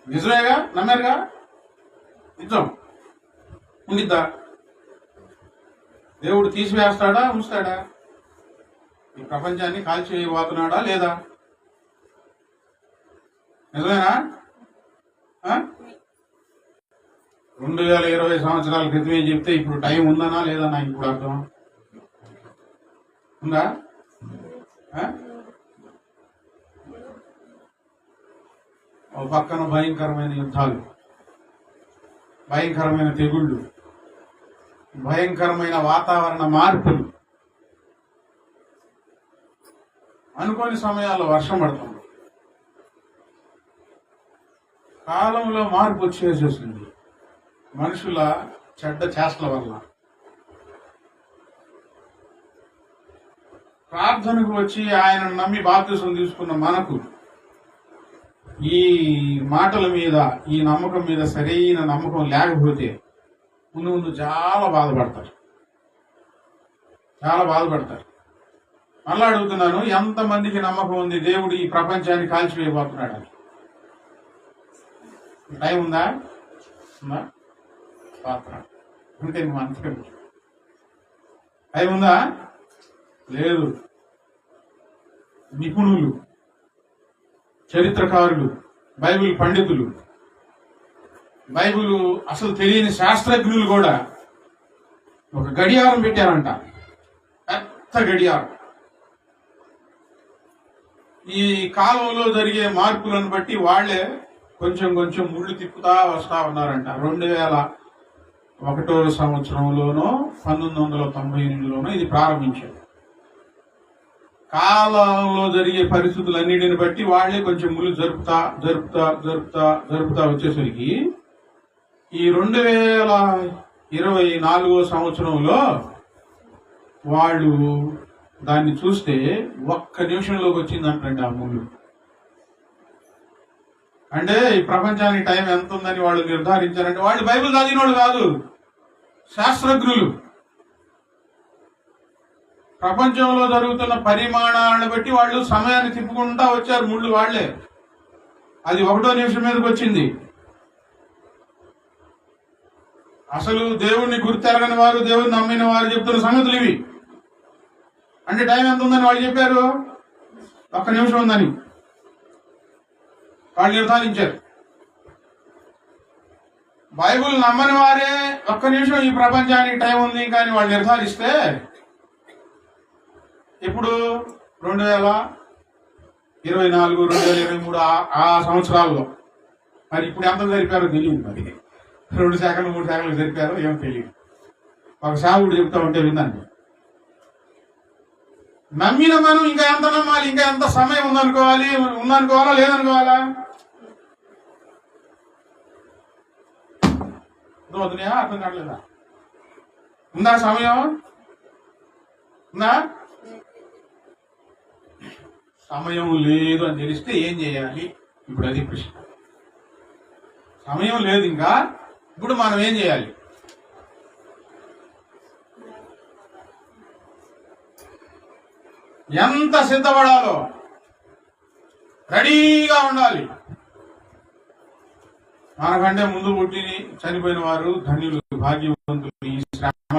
నిజమేగా? నమ్మారుగా? నిజం ఉండిద్దా? దేవుడు తీసివేస్తాడా, ఉంచుతాడా? ఈ ప్రపంచాన్ని కాల్చివేయబోతున్నాడా లేదా? నిజమేనా? 2020 సంవత్సరాల క్రితమే చెప్తే ఇప్పుడు టైం ఉందనా లేదా? నాకు ఇప్పుడు అర్థం ఉందా? ఒక పక్కన భయంకరమైన యుద్ధాలు, భయంకరమైన తెగుళ్ళు, భయంకరమైన వాతావరణ మార్పులు, అనుకోని సమయాల్లో వర్షం పడుతుంది, కాలంలో మార్పు వచ్చేసేసింది మనుషుల చెడ్డ చేష్టల వల్ల. ప్రార్థనకు వచ్చి ఆయన నమ్మి బాప్తిసం తీసుకున్న మనకు ఈ మాటల మీద, ఈ నమ్మకం మీద సరైన నమ్మకం లేకపోతే ముందు చాలా బాధపడతారు, చాలా బాధపడతారు. మళ్ళా అడుగుతున్నాను, ఎంతమందికి నమ్మకం ఉంది దేవుడు ఈ ప్రపంచాన్ని కాల్చివేయబోతున్నాడు అని? టైం ఉందా? పాత్ర అంటే నువ్వు అంతే. అయి ఉందా? లేదు. నిపుణులు, చరిత్రకారులు, బైబిల్ పండితులు, బైబిల్ అసలు తెలియని శాస్త్రజ్ఞులు కూడా ఒక గడియారం పెట్టారంట, పెద్ద గడియారం. ఈ కాలంలో జరిగే మార్పులను బట్టి వాళ్లే కొంచెం కొంచెం ముళ్ళు తిప్పుతా వస్తా ఉన్నారంట. 2001 సంవత్సరంలోనో 1998లోనో ఇది ప్రారంభించారు. కాలంలో జరిగే పరిస్థితులన్నిటిని బట్టి వాళ్లే కొంచెం ముళ్ళు జరుపుతా వచ్చేసరికి ఈ 2024 సంవత్సరంలో వాళ్ళు దాన్ని చూస్తే ఒక్క నిమిషంలోకి వచ్చిందంటండి ఆ ముళ్ళు. అంటే ఈ ప్రపంచానికి టైం ఎంత ఉందని వాళ్ళు నిర్ధారించారంటే వాళ్ళు బైబిల్ చదివినోడు కాదు, శాస్త్రజ్ఞులు. ప్రపంచంలో జరుగుతున్న పరిమాణాలను బట్టి వాళ్ళు సమయాన్ని తిప్పుకుంటా వచ్చారు ముళ్ళు వాళ్లే. అది 1 నిమిషం మీదకి వచ్చింది. అసలు దేవుణ్ణి గుర్తెరగని వారు, దేవుడిని నమ్మిన వారు చెప్తున్న సంగతులు ఇవి. అంటే టైం ఎంత ఉందని వాళ్ళు చెప్పారు? 1 నిమిషం ఉందని వాళ్ళు నిర్ధారించారు. బైబుల్ నమ్మని వారే 1 నిమిషం ఈ ప్రపంచానికి టైం ఉంది కానీ వాళ్ళు నిర్ధారిస్తే ఇప్పుడు 2024, 2023 ఆ సంవత్సరాల్లో మరి ఇప్పుడు ఎంత జరిపారో తెలియదు. మరి 2 సెకండ్లు 3 సెకండ్లు జరిపారో ఏమో తెలియదు. ఒక సాగుడు చెప్తా ఉంటే విందండి. నమ్మిన మనం ఇంకా ఎంత నమ్మాలి? ఇంకా ఎంత సమయం ఉందనుకోవాలా లేదనుకోవాలా? వదిలేయా? అర్థం కావట్లేదా? ఉందా సమయం? ఉందా? సమయం లేదు అని తెలిస్తే ఏం చేయాలి? ఇప్పుడు అది ప్రశ్న. సమయం లేదు ఇంకా, ఇప్పుడు మనం ఏం చేయాలి? ఎంత సిద్ధపడాలో రెడీగా ఉండాలి. మనకంటే ముందు పుట్టి చనిపోయిన వారు ధన్యులు, భాగ్యవంతులు. ఈ శ్రమ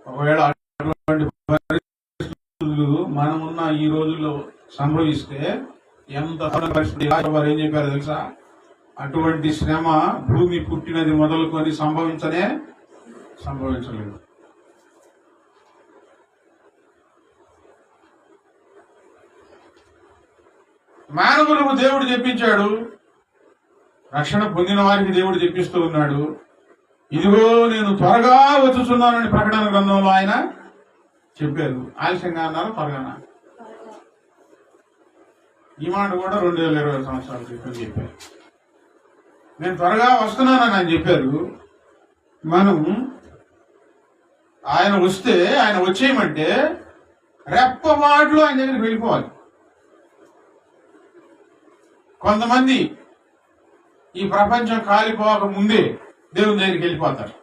ఒకవేళ అటువంటి పరిస్థితులు మనమున్న ఈ రోజుల్లో సంభవిస్తే ఎంత పరిస్థితి వారు ఏం చెప్పారో తెలుసా? అటువంటి శ్రమ భూమి పుట్టినది మొదలుకొని సంభవించలేదు. మానవులకు దేవుడు చెప్పించాడు, రక్షణ పొందిన వారికి దేవుడు చెప్పిస్తూ ఉన్నాడు. ఇదిగో నేను త్వరగా వచ్చుచున్నానని ప్రకటన గ్రంథంలో ఆయన చెప్పారు. ఆలస్యంగా అన్నారు, త్వరగా. ఈ మాట కూడా 2020 సంవత్సరాల క్రితం చెప్పారు. నేను త్వరగా వస్తున్నానని ఆయన చెప్పారు. మనం ఆయన వస్తే, ఆయన వచ్చేయమంటే రెప్పపాట్లు ఆయన దగ్గరికి వెళ్ళిపోవాలి. కొంతమంది ఈ ప్రపంచం కాలిపోక ముందే దేవుని దగ్గరికి వెళ్ళిపోతారు.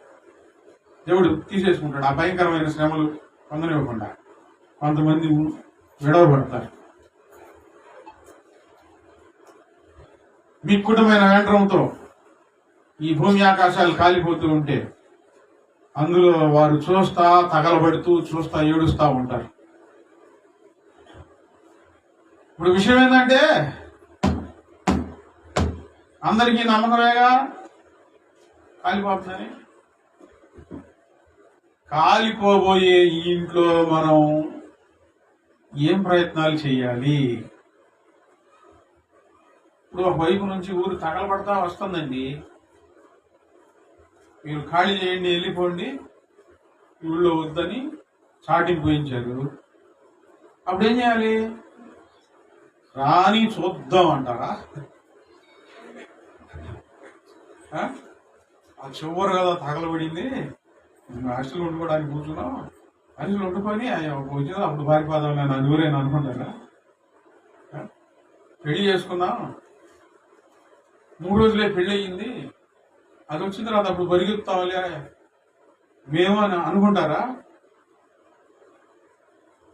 దేవుడు తీసేసుకుంటాడు ఆ భయంకరమైన శ్రమలు పొందనివ్వకుండా. కొంతమంది విడవబడతారు. మిక్కుటమైన వేండ్రంతో ఈ భూమి ఆకాశాలు కాలిపోతూ ఉంటే అందులో వారు చూస్తా, తగలబడుతూ, చూస్తా, ఏడుస్తా ఉంటారు. ఇప్పుడు విషయం ఏంటంటే అందరికీ నమ్మకమేగా కాలిపోతుందని. కాలిపోబోయే ఈ ఇంట్లో మనం ఏం ప్రయత్నాలు చేయాలి? ఇప్పుడు ఒక వైపు నుంచి ఊరు తగలబడతా వస్తుందండి. మీరు ఖాళీ చేయండి, వెళ్ళిపోండి, ఊళ్ళో వద్దని చాటింపు పోయించారు. అప్పుడు ఏం చేయాలి? రాని చూద్దాం అంటారా? ఆ చివరు కదా తగలబడింది, హాస్టల్ వండుకోవడానికి కూర్చున్నాం, హాస్టల్ వండుకొని వచ్చిన అప్పుడు పారిపోదాం నేను అనుకురేను అనుకుంటారా? పెళ్లి చేసుకున్నాం, 3 రోజులే పెళ్లి అయ్యింది, అది వచ్చిన తర్వాత అప్పుడు పరిగెత్తాలి మేము అని అనుకుంటారా?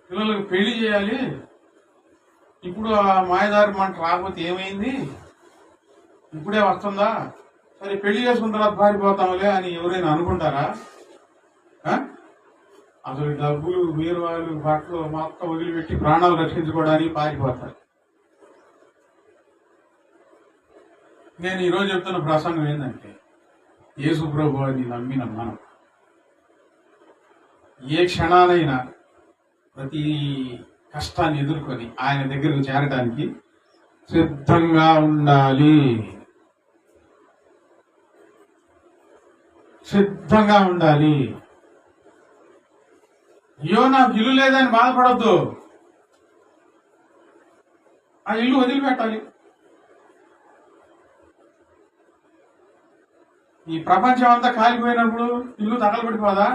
పిల్లలకు పెళ్లి చేయాలి, ఇప్పుడు ఆ మాయదారి మంట రాకపోతే ఏమైంది? ఇప్పుడే వస్తుందా, సరే పెళ్లి చేసుకున్న తర్వాత పారిపోతాంలే అని ఎవరైనా అనుకుంటారా? అసలు డబ్బులు, బీరువాలు, బట్టలు మొత్తం వదిలిపెట్టి ప్రాణాలు రక్షించుకోవడానికి పారిపోతారు. నేను ఈరోజు చెప్తున్న ప్రసంగం ఏంటంటే, యేసు ప్రభువుని నమ్మిన మనం ఏ క్షణానైనా ప్రతి కష్టాన్ని ఎదుర్కొని ఆయన దగ్గరకు చేరడానికి సిద్ధంగా ఉండాలి. సిద్ధంగా ఉండాలి. అయ్యో నాకు ఇల్లు లేదని బాధపడద్దు. ఆ ఇల్లు వదిలిపెట్టాలి. ఈ ప్రపంచం అంతా కాలిపోయినప్పుడు ఇల్లు తగలబడిపోదా?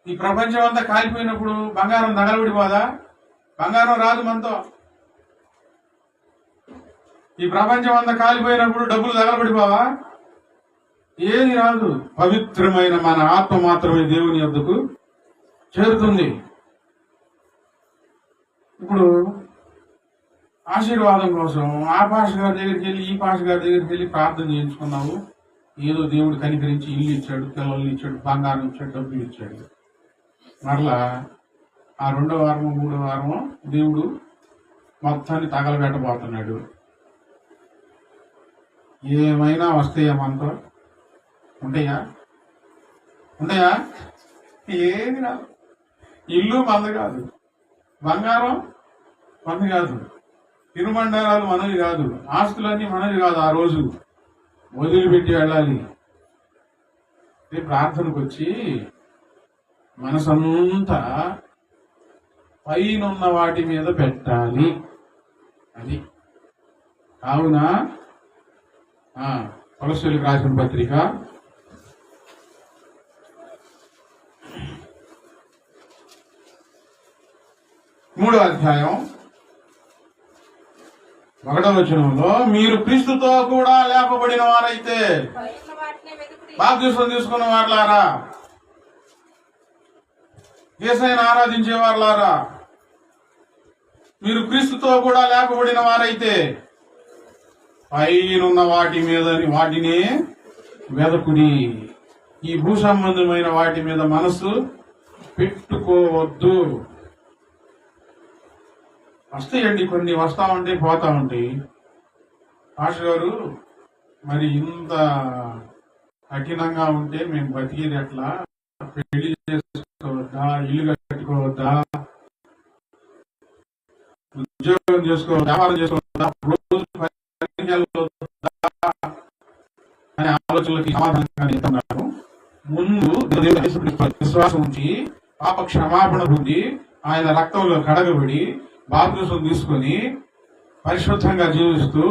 ఈ ప్రపంచం అంతా కాలిపోయినప్పుడు బంగారం తగలబడిపోదా? బంగారం రాదు మనతో. ఈ ప్రపంచం అంతా కాలిపోయినప్పుడు డబ్బులు తగలబడిపోవా? ఏది రాదు. పవిత్రమైన మన ఆత్మ మాత్రమే దేవుని యొద్దకు చేరుతుంది. ఇప్పుడు ఆశీర్వాదం కోసం ఆ పాష గారి దగ్గరికి వెళ్ళి ఈ పాష గారి దగ్గరికి వెళ్ళి ప్రార్థన చేయించుకున్నావు. ఏదో దేవుడు కనికరించి ఇల్లు ఇచ్చాడు, పిల్లల్ని ఇచ్చాడు, బంగారం ఇచ్చాడు, డబ్బులు ఇచ్చాడు. మరలా ఆ 2వ వారము 3వ వారము దేవుడు మొత్తాన్ని తగలబెట్టబోతున్నాడు. ఏమైనా వస్తాయా మనతో? ఉంటాయా? ఏది రాదు. ఇల్లు మంద కాదు, బంగారం మనది కాదు, తిరుమండలాలు మనది కాదు, ఆస్తులన్నీ మనది కాదు. ఆ రోజు వదిలిపెట్టి వెళ్ళాలి. ప్రార్థనకు వచ్చి మనసంతా పైనున్న వాటి మీద పెట్టాలి. అది కావున కొలస్సీలకు రాసిన పత్రిక 3వ అధ్యాయం 1వ వచనంలో, మీరు క్రీస్తుతో కూడా లేపబడిన వారైతే బాప్తిస్మం తీసుకున్న వారులారా, యేసయ్యను ఆరాధించే వారులారా, మీరు క్రీస్తుతో కూడా లేపబడిన వారైతే పైనున్న వాటినే వెదకుడి. ఈ భూ సంబంధమైన వాటి మీద మనసు పెట్టుకోవద్దు. వస్తాయండి, కొన్ని వస్తా ఉంటాయి, పోతా ఉంటాయి. ఆశ గారు, మరి ఇంత కఠినంగా ఉంటే మేము బతికేది ఎట్లా? పెళ్లి చేసుకోవద్దా? ఇల్లు కట్టుకోవద్దా? ఉద్యోగం చేసుకోవద్దా? వ్యాపారం చేసుకోవద్దా? రోజు అనే ఆలోచనలకి సమాధానంగా చెప్తున్నారు. ముందు విశ్వాసం ఉంచి పాప క్షమాపణ పొంది ఆయన రక్తంలో కడగబడి బాప్తిస్మం తీసుకుని పరిశుద్ధంగా జీవిస్తూ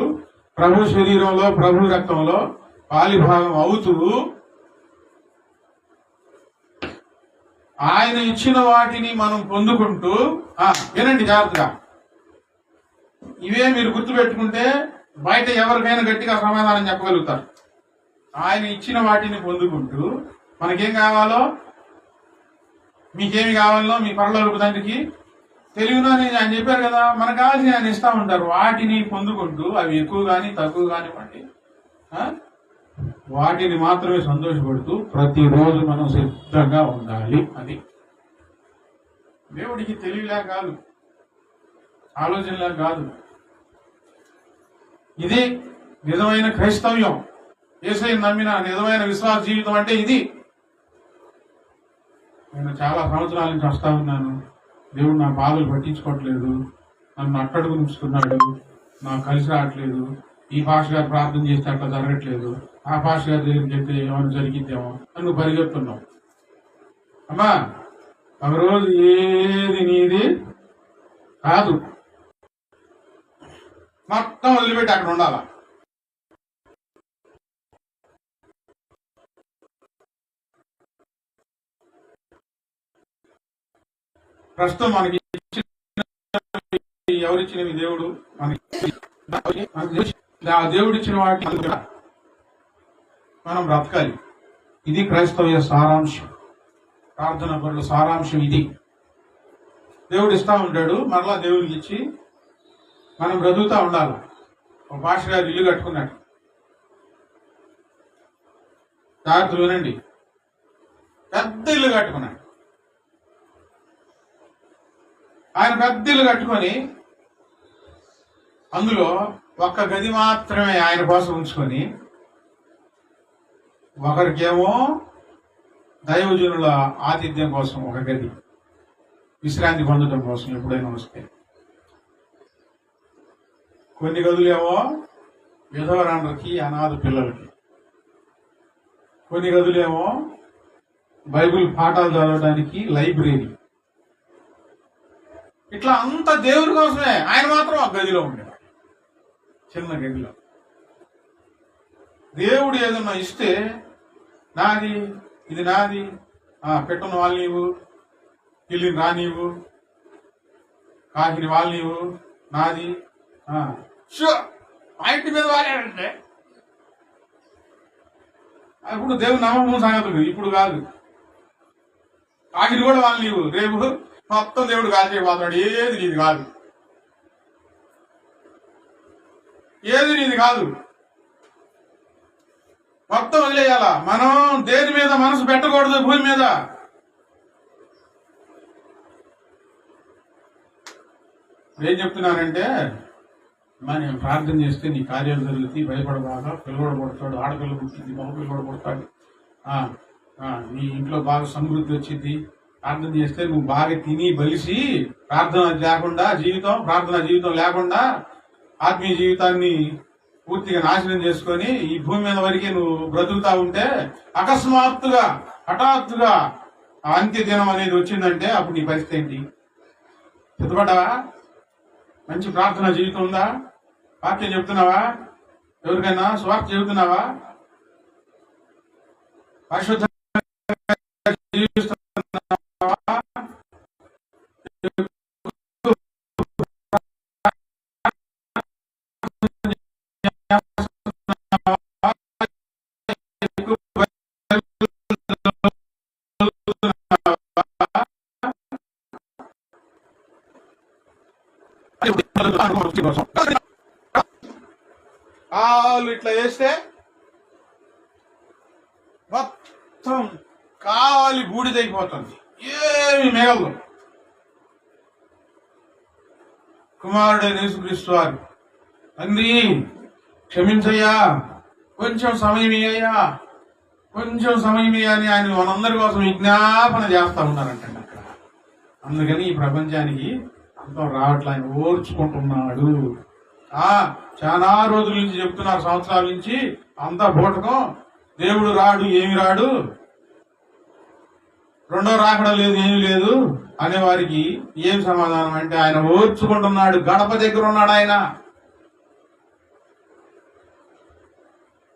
ప్రభు శరీరంలో, ప్రభు రక్తంలో పాలిభాగం అవుతూ ఆయన ఇచ్చిన వాటిని మనం పొందుకుంటూ, వినండి జాగ్రత్తగా, ఇవే మీరు గుర్తుపెట్టుకుంటే బయట ఎవరికైనా గట్టిగా సమాధానం చెప్పగలుగుతారు. ఆయన ఇచ్చిన వాటిని పొందుకుంటూ మనకేం కావాలో, మీకేమి కావాలో మీ పరలోకపు తండ్రికి తెలియను అని ఆయన చెప్పారు కదా. మనకు కావాల్సి ఆయన ఇస్తా ఉంటారు. వాటిని పొందుకుంటూ, అవి ఎక్కువ కానీ తక్కువ కానివ్వండి, వాటిని మాత్రమే సంతోషపడుతూ ప్రతిరోజు మనం సిద్ధంగా ఉండాలి. అది దేవుడికి తెలివిలా కాదు, ఆలోచనలా కాదు. ఇది నిజమైన క్రైస్తవ్యం. యేసయ్యను నమ్మిన నిజమైన విశ్వాస జీవితం అంటే ఇది. నేను చాలా సంవత్సరాల నుంచి వస్తా ఉన్నాను. దేవుడు నా బాధలు పట్టించుకోవట్లేదు, నన్ను అట్టడుగు ఉంచుతున్నాడు, నాకు కలిసి రావట్లేదు. ఈ భాష గారు ప్రార్థన చేస్తే అట్లా జరగట్లేదు, ఆ భాష గారి దగ్గరికి చెప్తే ఏమైనా జరిగిద్దేమో అని నువ్వు పరిగెత్తున్నావు. అమ్మా, ఒక రోజు ఏది నీది కాదు, మొత్తం వదిలిపెట్టి అక్కడ ఉండాలా. ప్రస్తుతం మనకి ఎవరిచ్చినవి దేవుడు మనకి, దేవుడు ఇచ్చిన వాటిని మనం బ్రతకాలి. ఇది క్రైస్తవ సారాంశం. ప్రార్థన పనుల సారాంశం ఇది. దేవుడు ఇస్తా ఉంటాడు, మరలా దేవుడికి ఇచ్చి మనం బ్రతుకుతా ఉండాలి. ఒక పాస్టర్ గారు ఇల్లు కట్టుకున్నాడు. జాగ్రత్తలు వినండి. పెద్ద ఇల్లు కట్టుకున్నాడు. ఆయన పెద్ద ఇల్లు కట్టుకొని అందులో ఒక్క గది మాత్రమే ఆయన కోసం ఉంచుకొని, ఒకరికేమో దైవజనుల ఆతిథ్యం కోసం ఒక గది, విశ్రాంతి పొందడం కోసం ఎప్పుడైనా వస్తే. కొన్ని గదులేమో విధవరాండ్రకి, అనాథ పిల్లలకి. కొన్ని గదులేమో బైబిల్ పాఠాలు చదవడానికి, లైబ్రరీ. ఇట్లా అంత దేవుడి కోసమే. ఆయన మాత్రం ఆ గదిలో ఉండేవాడు, చిన్న గదిలో. దేవుడు ఏదన్నా ఇస్తే నాది, ఇది నాది, పెట్టున్న వాళ్ళు నీవు, పిల్లిని రా నీవు, కాకిని వాళ్ళు నీవు, నాది, మా ఇంటి మీద వాడాడంటే అప్పుడు దేవుడు నమ్మకం సంగతులు. ఇప్పుడు కాదు. కాకిని కూడా వాళ్ళు నీవు, రేపు మొత్తం దేవుడు కాల్చేయబోతున్నాడు. ఏది నీది కాదు, ఏది నీది కాదు, మొత్తం వదిలేయాల. మనం దేని మీద మనసు పెట్టకూడదు భూమి మీద. ఏం చెప్తున్నానంటే, మనం ప్రార్థన చేస్తే నీ కార్యాలు జరుగుతాయి, భయపడబాగా. పిల్లవాడు పడతాడు, ఆడపిల్ల పుట్టింది, మగ పిల్లవాడు పడతాడు, నీ ఇంట్లో బాగా సమృద్ధి వచ్చింది. ప్రార్థన చేస్తే నువ్వు బాగా తిని బలిసి, ప్రార్థన జీవితం లేకుండా ఆత్మీయ జీవితాన్ని పూర్తిగా నాశనం చేసుకొని ఈ భూమి మీద వరకే నువ్వు బ్రతుకుతా ఉంటే, అకస్మాత్తుగా హఠాత్తుగా అంత్య దినం అనేది వచ్చిందంటే అప్పుడు నీ పరిస్థితి ఏంటి? సిద్ధపడ్డావా? మంచి ప్రార్థన జీవితం ఉందా? వాక్యం చెబుతున్నావా? ఎవరికైనా స్వార్థ చెబుతున్నావా? పరిశుద్ధ జీవిస్తున్నావా? కాలు ఇట్లా వేస్తే మొత్తం కావాలి బూడిదైపోతుంది, ఏమి మిగలదు. కుమారుడైన యేసుక్రీస్తు వారు, తండ్రి క్షమించయ్యా, కొంచెం సమయం ఇయ్యా, కొంచెం సమయం ఇయ్యని ఆయన మనందరి కోసం విజ్ఞాపన చేస్తా ఉన్నారంటండి అక్కడ. అందుకని ఈ ప్రపంచానికి అంతం రావట్లే, ఆయన ఓర్చుకుంటున్నాడు. చాలా రోజుల నుంచి చెప్తున్నారు, సంవత్సరాల నుంచి. అంతా బూటకం, దేవుడు రాడు, ఏమి రాడు, రెండో రాకడ లేదు, ఏమి లేదు అనేవారికి ఏం సమాధానం అంటే, ఆయన ఓర్చుకుంటున్నాడు. గడప దగ్గర ఉన్నాడు ఆయన.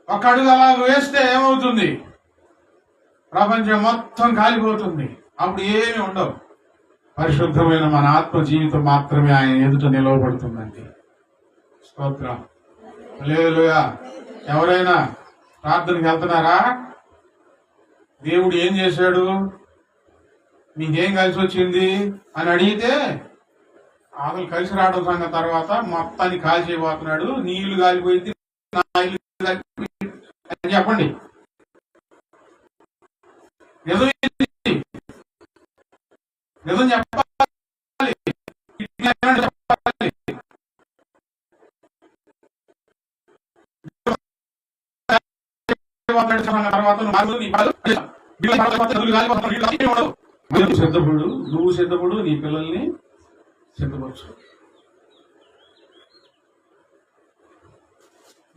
ఒక అడుగు అలా వేస్తే ఏమవుతుంది? ప్రపంచం మొత్తం కాలిపోతుంది. అప్పుడు ఏమి ఉండవు. పరిశుద్ధమైన మన ఆత్మ జీవితం మాత్రమే ఆయన ఎదుట నిలవబడుతుందండి. స్తోత్రం, హల్లెలూయా. ఎవరైనా ప్రార్థనకి వెళ్తున్నారా? దేవుడు ఏం చేశాడు, నీకేం కలిసి వచ్చింది అని అడిగితే, ఆకలి కలిసి రావడం సంగతి తర్వాత మొత్తాన్ని కాల్ చేయబోతున్నాడు, నీ ఇల్లు కాలిపోయింది, నా ఇల్లు కాలిపోయింది అని చెప్పండి. నిజం నిజం చెప్పాలి, చెప్పాలి. సిద్ధపడు, నువ్వు సిద్ధపడు, నీ పిల్లల్ని సిద్ధపరచు.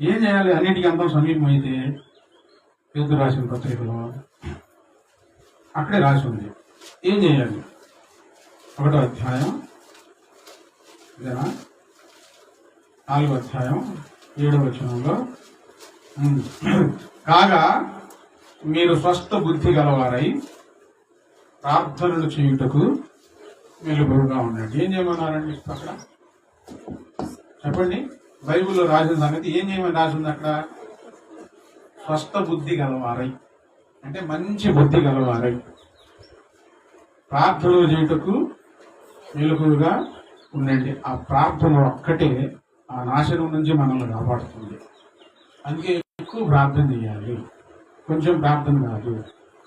ఏం చేయాలి? అన్నిటికీ అంతా సమీపం అయితే పేతురు రాసిన పత్రికలో అక్కడే రాసి ఉంది. ఏం చేయాలి? 1వ అధ్యాయం, 4వ అధ్యాయం 7వ వచనంలో, కాగా మీరు స్వస్థ బుద్ధి గలవారై ప్రార్థనలు చేయుటకు మెలుగుగా ఉండండి. ఏం చేయమన్నారండి అక్కడ? చెప్పండి. బైబిల్లో రాసిన సంగతి ఏం చేయమని రాసింది అక్కడ? స్వస్థ బుద్ధి గలవారై అంటే మంచి బుద్ధి గలవారై ప్రార్థనలు చేయుటకు మెలుగుగా ఉండండి. ఆ ప్రార్థన ఒక్కటే ఆ నాశనం నుంచి మనల్ని కాపాడుతుంది. అందుకే ఎక్కువ ప్రార్థన చేయాలి, కొంచెం ప్రార్థన కాదు.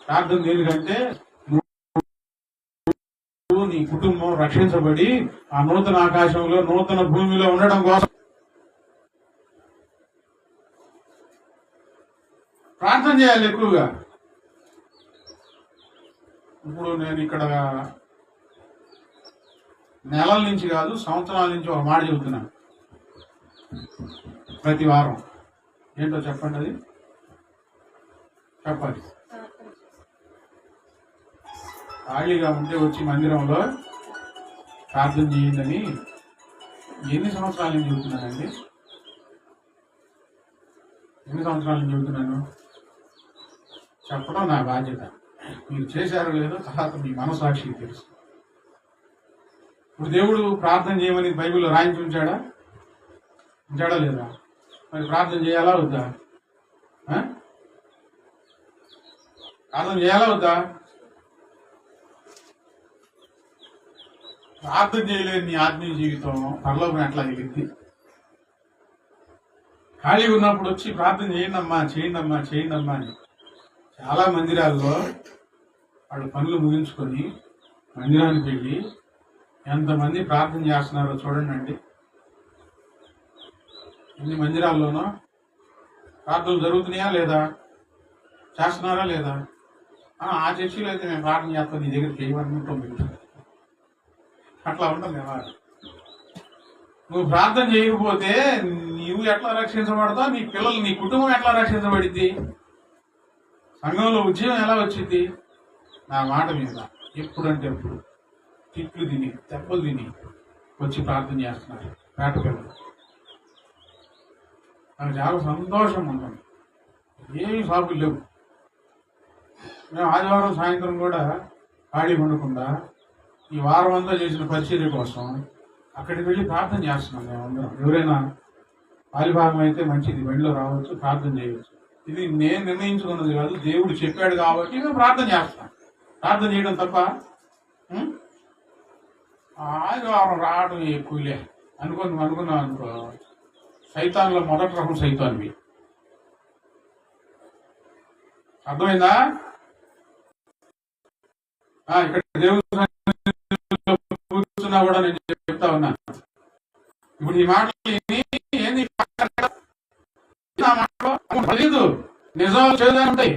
ప్రార్థన దేనికంటే నువ్వు నీ కుటుంబం రక్షించబడి ఆ నూతన ఆకాశంలో నూతన భూమిలో ఉండడం కోసం ప్రార్థన చేయాలి ఎక్కువగా. ఇప్పుడు నేను ఇక్కడ నెలల నుంచి కాదు, సంవత్సరాల నుంచి ఒక మాట చెబుతున్నాను ప్రతి వారం. ఏంటో చెప్పండి, అది చెప్పాలి. ఖాళీగా ఉంటే వచ్చి మందిరంలో ప్రార్థన చేయండి. ఎన్ని సంవత్సరాల నుంచి చెబుతున్నానండి? ఎన్ని సంవత్సరాల నుంచి చెబుతున్నాను? చెప్పడం నా బాధ్యత. మీరు చేశారో లేదో తర్వాత మీ మనసాక్షికి తెలుసు. ఇప్పుడు దేవుడు ప్రార్థన చేయమని బైబిల్లో రాయించి ఉంచాడా లేదా? మరి ప్రార్థన చేయాలా వద్దా? ప్రార్థన చేయాలా వద్దా? ప్రార్థన చేయలేని నీ ఆత్మీయ జీవితం పరలోకం ఎట్లా ఎగిరింది? ఖాళీగా ఉన్నప్పుడు వచ్చి ప్రార్థన చేయండి అమ్మా అని. చాలా మందిరాల్లో వాళ్ళు పనులు ముగించుకొని మందిరానికి వెళ్ళి ఎంతమంది ప్రార్థన చేస్తున్నారో చూడండి. ఇన్ని మందిరాల్లోనూ ప్రార్థనలు జరుగుతున్నాయా లేదా? చేస్తున్నారా లేదా? ఆ చర్చిలో అయితే మేము ప్రార్థన చేస్తాం, నీ దగ్గర చేయమనుకుంటాం. అట్లా ఉంటుంది కదా. నువ్వు ప్రార్థన చేయకపోతే నువ్వు ఎట్లా రక్షించబడతావు? నీ పిల్లలు, నీ కుటుంబం ఎట్లా రక్షించబడిద్ది? సంఘంలో ఉద్యోగం ఎలా వచ్చింది? నా మాట మీద ఎప్పుడంటే ఎప్పుడు తిట్లు తిని దెబ్బలు తిని వచ్చి ప్రార్థన చేస్తున్నారు పేట పిల్లలు. నాకు చాలా సంతోషం ఉంటుంది. ఏమి సాకులు లేవు. మేము ఆదివారం సాయంత్రం కూడా ఖాళీ ఉండకుండా ఈ వారం అంతా చేసిన పరిచర్య కోసం అక్కడికి వెళ్ళి ప్రార్థన చేస్తున్నాం మేమందరం. ఎవరైనా పాలిభాగం అయితే మంచిది, బండిలో రావచ్చు, ప్రార్థన చేయవచ్చు. ఇది నేను నిర్ణయించుకున్నది కాదు, దేవుడు చెప్పాడు కాబట్టి మేము ప్రార్థన చేస్తాం. ప్రార్థన చేయడం తప్ప ఆదివారం రావడం ఎక్కువలే అనుకున్నాం అనుకో. సైతాన్లో మొదటి రకం సైతాన్వి. అర్థమైందా? ఇక్కడ దేవుడు కూర్చున్నా కూడా నేను చెప్తా ఉన్నాను. ఇప్పుడు ఈ మాటలు ఏంది తెలీదు, నిజాలు చేయడానికి ఉంటాయి.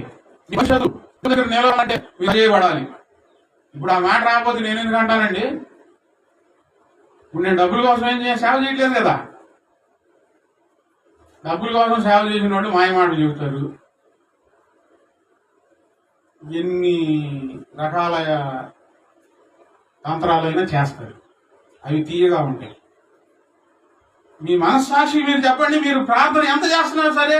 భవిష్యత్తు దగ్గర నిలవాలంటే చేయబడాలి. ఇప్పుడు ఆ మాట రాకపోతే నేను ఎందుకు అంటానండి? ఇప్పుడు నేను డబ్బుల కోసం సేవ చేయట్లేదు కదా. డబ్బుల కోసం సేవ చేసిన వాళ్ళు మాయ మాటలు చెబుతారు. ఎన్ని రకాల తంత్రాలైనా చేస్తారు, అవి తీయగా ఉంటాయి. మీ మనస్సాక్షి మీరు చెప్పండి, మీరు ప్రార్థన ఎంత చేస్తున్నారు సరే,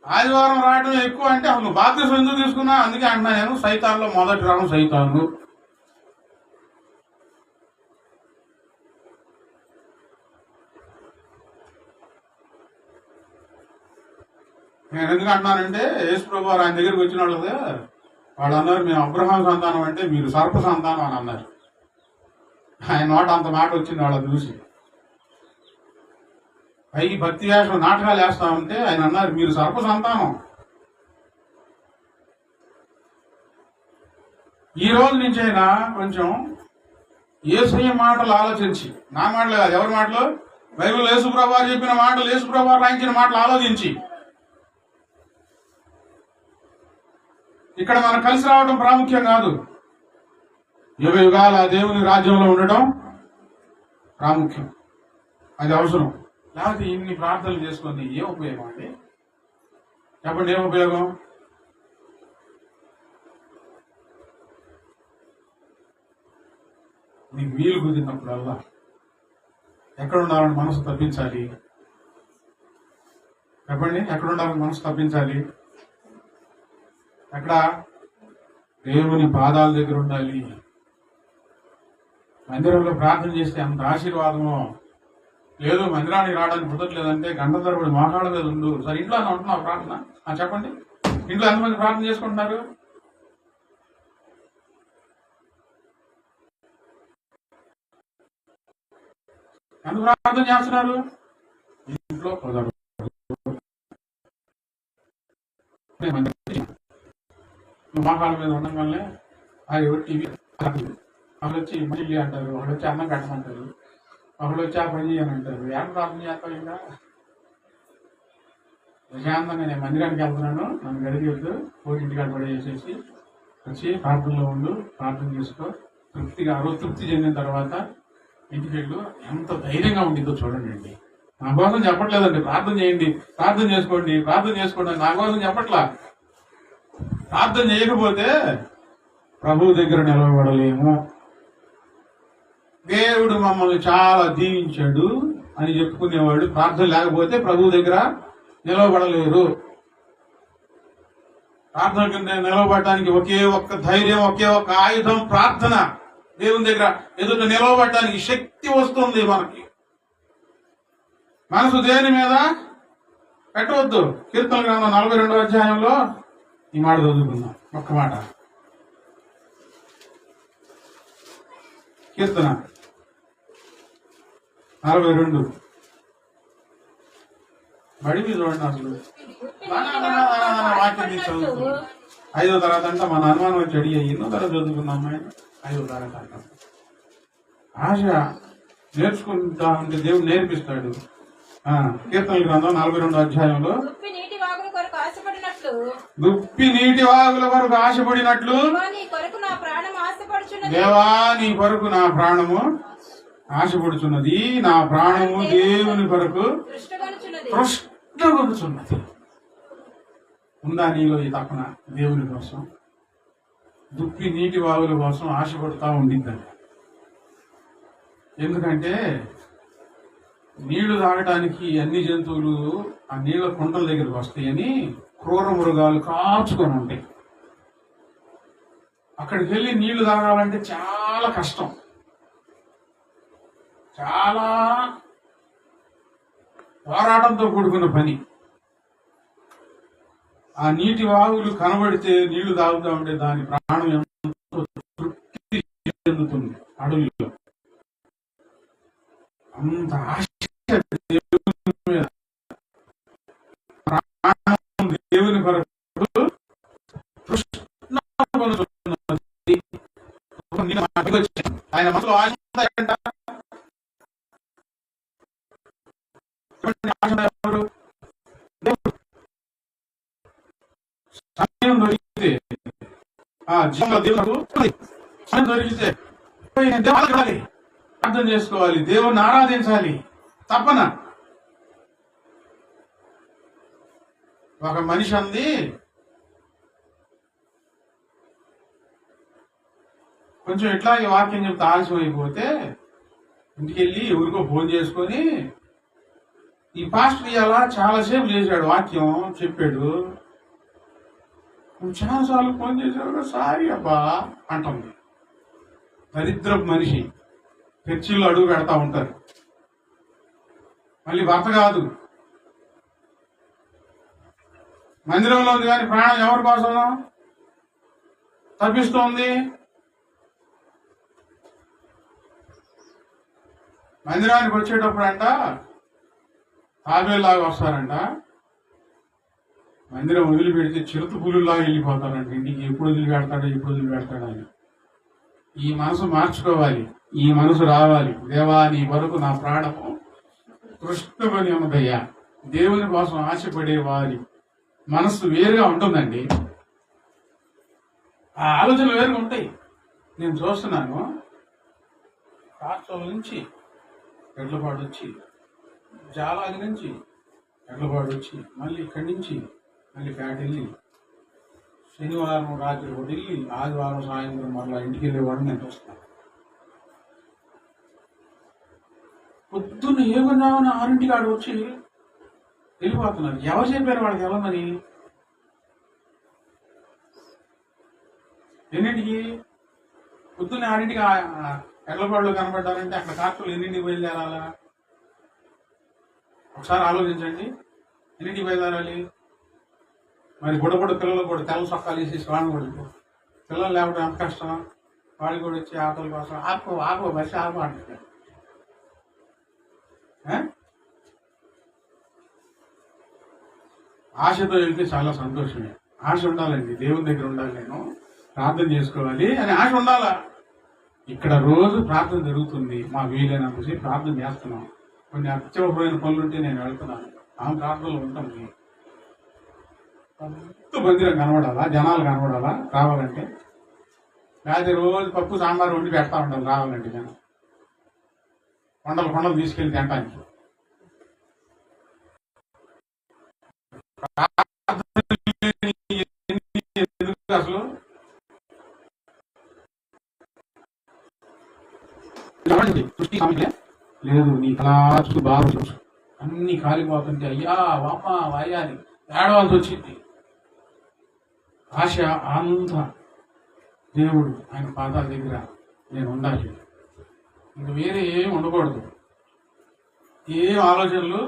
ఆదివారం రావడం ఎక్కువ అంటే అసలు బాప్తిసం ఎందుకు తీసుకున్నా? అందుకే అంటున్నా నేను, సైతాన్లో మొదటి రకం సైతాను. నేను ఎందుకు అంటున్నానంటే, యేసు ప్రభు ఆయన దగ్గరికి వచ్చిన వాళ్ళు అన్నారు, మేము అబ్రహాం సంతానం అంటే మీరు సర్ప సంతానం అని అన్నారు. ఆయన నోట అంత మాట వచ్చింది వాళ్ళని చూసి. పైకి భక్తి వేషం నాటకాలు వేస్తా ఉంటే ఆయన అన్నారు, మీరు సర్ప సంతానం. ఈ రోజు నుంచి అయినా కొంచెం యేసయ్య మాటలు ఆలోచించి, నా మాటలు కాదు, ఎవరి మాటలు? బైబిల్ యేసుప్రభు చెప్పిన మాటలు, యేసుప్రభు రాయించిన మాటలు ఆలోచించి ఇక్కడ మనం కలిసి రావడం ప్రాముఖ్యం కాదు, యుగ యుగాల దేవుని రాజ్యంలో ఉండటం ప్రాముఖ్యం. అది అవసరం. లేకపోతే ఇన్ని ప్రార్థనలు చేసుకొని ఏం ఉపయోగం అండి? చెప్పండి, ఏం ఉపయోగం? నీకు వీలు కుదిరినప్పుడల్లా ఎక్కడ ఉండాలని మనసు తప్పించాలి? చెప్పండి, ఎక్కడ ఉండాలని మనసు తప్పించాలి? ఎక్కడ? దేవుని పాదాల దగ్గర ఉండాలి. మందిరంలో ప్రార్థన చేస్తే అంత ఆశీర్వాదమో. లేదు మందిరానికి రావడానికి కుదరలేదంటే గంట తరబడి మోకాళ్ళ మీద ఉండు. సరే, ఇంట్లో అని ఉంటున్నావు ప్రార్థన? చెప్పండి, ఇంట్లో ఎంతమంది ప్రార్థన చేసుకుంటున్నారు? ఎందుకు ప్రార్థన చేస్తున్నారు? ఇంట్లో కుదరదు. మోకాళ్ళ మీద ఉండడం వల్లే అది టీవీ వాళ్ళు వచ్చి మళ్ళీ అంటారు, వాళ్ళు వచ్చి అన్నం కట్టమంటారు, వాళ్ళు వచ్చి ఆ పని చేయని అంటారు. ఎవరు ప్రార్థన చేస్తావు? ఇంకా ప్రశాంతంగా నేను మందిరానికి వెళ్తున్నాను, నన్ను గడికి వెళ్తూ ఇంటికాడ పడేసేసి వచ్చి ప్రార్థనలో ఉండు, ప్రార్థన చేసుకో, తృప్తిగా ఆ రోజు తృప్తి చెందిన తర్వాత ఇంటికి వెళ్ళు. ఎంత ధైర్యంగా ఉండిందో చూడండి. నా కోసం చెప్పట్లేదండి ప్రార్థన చేయండి, ప్రార్థన చేసుకోండి, ప్రార్థన చేసుకోండి, నా కోసం చెప్పట్లా. ప్రార్థన చేయకపోతే ప్రభువు దగ్గర నిలబడలేము. దేవుడు మమ్మల్ని చాలా దీవించాడు అని చెప్పుకునేవాడు ప్రార్థన లేకపోతే ప్రభువు దగ్గర నిలబడలేరు. ప్రార్థన కింద నిలవబడటానికి ఒకే ఒక్క ధైర్యం, ఒకే ఒక్క ఆయుధం ప్రార్థన. దేవుని దగ్గర ఎదుట నిలవబడటానికి శక్తి వస్తుంది మనకి. మనసు దేని మీద పెట్టవద్దు. కీర్తన గ్రంథం 42వ అధ్యాయంలో ఈ మాట చదువుకుందాం. ఒక్క మాట. కీర్తన 42 బడివి చూడండి. అసలు వాక్యం తీసి చదువుతుంది. 5వ తరగతి అంట. మన అనుమానం వచ్చి అడిగి 8వ తరగతి చదువుకున్న అమ్మాయి 5వ తరగతి అంట. ఆశ నేర్చుకుంటా ఉంటే దేవుడు నేర్పిస్తాడు. కీర్తన గ్రంథం 42వ అధ్యాయంలో దుప్పి నీటి వాగుల కొరకు ఆశపడినట్లు దేవా నీ కొరకు నా ప్రాణము ఆశపడుచున్నది, నా ప్రాణము దేవుని కొరకు తృష్ణగొనుచున్నది. ఉందా నీలో ఈ తపన? దేవుని కోసం దుప్పి నీటి వాగుల కోసం ఆశపడుతూ ఉండిద్దండి. ఎందుకంటే నీళ్లు తాగటానికి అన్ని జంతువులు ఆ నీళ్ల కుంటల దగ్గరికి వస్తాయని క్రూర మృగాలు కాచుకొని ఉంటాయి. అక్కడికి వెళ్ళి నీళ్లు తాగాలంటే చాలా కష్టం, చాలా పోరాటంతో కూడుకున్న పని. ఆ నీటి వాగులు కనబడితే నీళ్లు తాగుతా ఉంటే దాని ప్రాణం ఎంతో తృప్తి చెందుతుంది. అడవుల్లో అంత ఆశ దేవుని కొరకు ఆయన మనసులో ఆశ సమయం దొరికితే సమయం దొరికితే ప్రార్థన చేసుకోవాలి, దేవుణ్ణి ఆరాధించాలి. తప్పన ఒక మనిషి అంది, కొంచెం ఎట్లా ఈ వాక్యం చెప్తే ఆలస్యం అయిపోతే ఇంటికి వెళ్ళి ఎవరికో ఫోన్ చేసుకొని, ఈ పాస్టర్ ఇవాళ చాలాసేపు చేశాడు, వాక్యం చెప్పాడు, నువ్వు చాలాసార్లు ఫోన్ చేశాడు, సారీ అబ్బా అంటుంది. దరిద్రపు మనిషి. చర్చిల్లో అడుగు పెడతా ఉంటారు. మళ్ళీ భర్త కాదు, మందిరంలో ఉంది కానీ ప్రాణం ఎవరి కోసం తప్పిస్తోంది? మందిరానికి వచ్చేటప్పుడు అంట తాబేలాగా వస్తారంట. మందిరం వదిలిపెడితే చిరుత పులులాగా వెళ్ళిపోతారంట ఇంటికి. ఎప్పుడు వదిలిపెడతాడు అని. ఈ మనసు మార్చుకోవాలి, ఈ మనసు రావాలి. దేవా నీ వరకు నా ప్రాణము తృష్ణమని ఉన్నదయ్యా. దేవుని కోసం ఆశపడే వారి మనసు వేరుగా ఉంటుందండి. ఆ ఆలోచనలు వేరుగా ఉంటాయి. నేను చూస్తున్నాను, రాష్ట్రాల నుంచి ఎడ్లపాడు వచ్చి, జాలాది నుంచి ఎడ్లపాడు వచ్చి, మళ్ళీ ఇక్కడి నుంచి మళ్ళీ పేట వెళ్ళి, శనివారం రాత్రి ఒకటి వెళ్ళి ఆదివారం సాయంత్రం మళ్ళీ ఇంటికి వెళ్ళేవాడు నేను చూస్తున్నాను. పొద్దున్న ఏమన్నామని 6ంటికి ఆడు వచ్చి వెళ్ళిపోతున్నారు. ఎవరు చెప్పారు వాళ్ళకి వెళ్ళమని? ఎన్నింటికి? పొద్దున్న 6ంటికి ఎడ్లపాడులో కనబడ్డారంటే అక్కడ కార్తలు ఎన్నింటికి బయలుదేరాలా? ఒకసారి ఆలోచించండి. ఎన్నింటికి బయలుదేరాలి? మరి బుడబుడ పిల్లలు కూడా తెల్ల సొక్కాలు వేసేసి వాళ్ళని కూడా పిల్లలు లేకపోతే ఎంత కష్టం. వాళ్ళు కూడా వచ్చి ఆటల కోసం ఆపో బస్సు ఆపో అంటారు. ఆశతో వెళ్తే చాలా సంతోషమే. ఆశ ఉండాలండి, దేవుని దగ్గర ఉండాలి, నేను ప్రార్థన చేసుకోవాలి అని ఆశ ఉండాలా. ఇక్కడ రోజు ప్రార్థన జరుగుతుంది, మా వీలైనంతసేపు ప్రార్థన చేస్తున్నాం. కొన్ని అత్యవసరమైన పనులుంటే నేను వెళ్తున్నాను, ఆ ప్రార్థనలు ఉంటాం. మందిరం కనబడాలా, జనాలు కనబడాలా రావాలంటే. లేకపోతే రోజు పప్పు సాంబార్ వండి పెడతా ఉండాలి రావాలంటే జనం. కొండలు తీసుకెళ్ళి తినడానికి. అసలు సృష్టి లేదు, నీ కళా చూసి బాగా చూసు అన్ని కాలిపోతుంటే అయ్యా వాప వాయాలి ఏడవాల్సి వచ్చింది. ఆశ అంతా దేవుడు ఆయన పాదాల దగ్గర నేను ఉండాలి, ఇంక వేరే ఏం ఉండకూడదు, ఏం ఆలోచనలు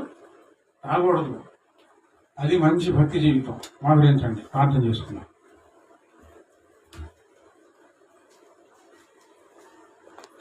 రాకూడదు. అది మంచి భక్తి జీవితం. మా గురించండి ప్రార్థన చేసుకున్నాం.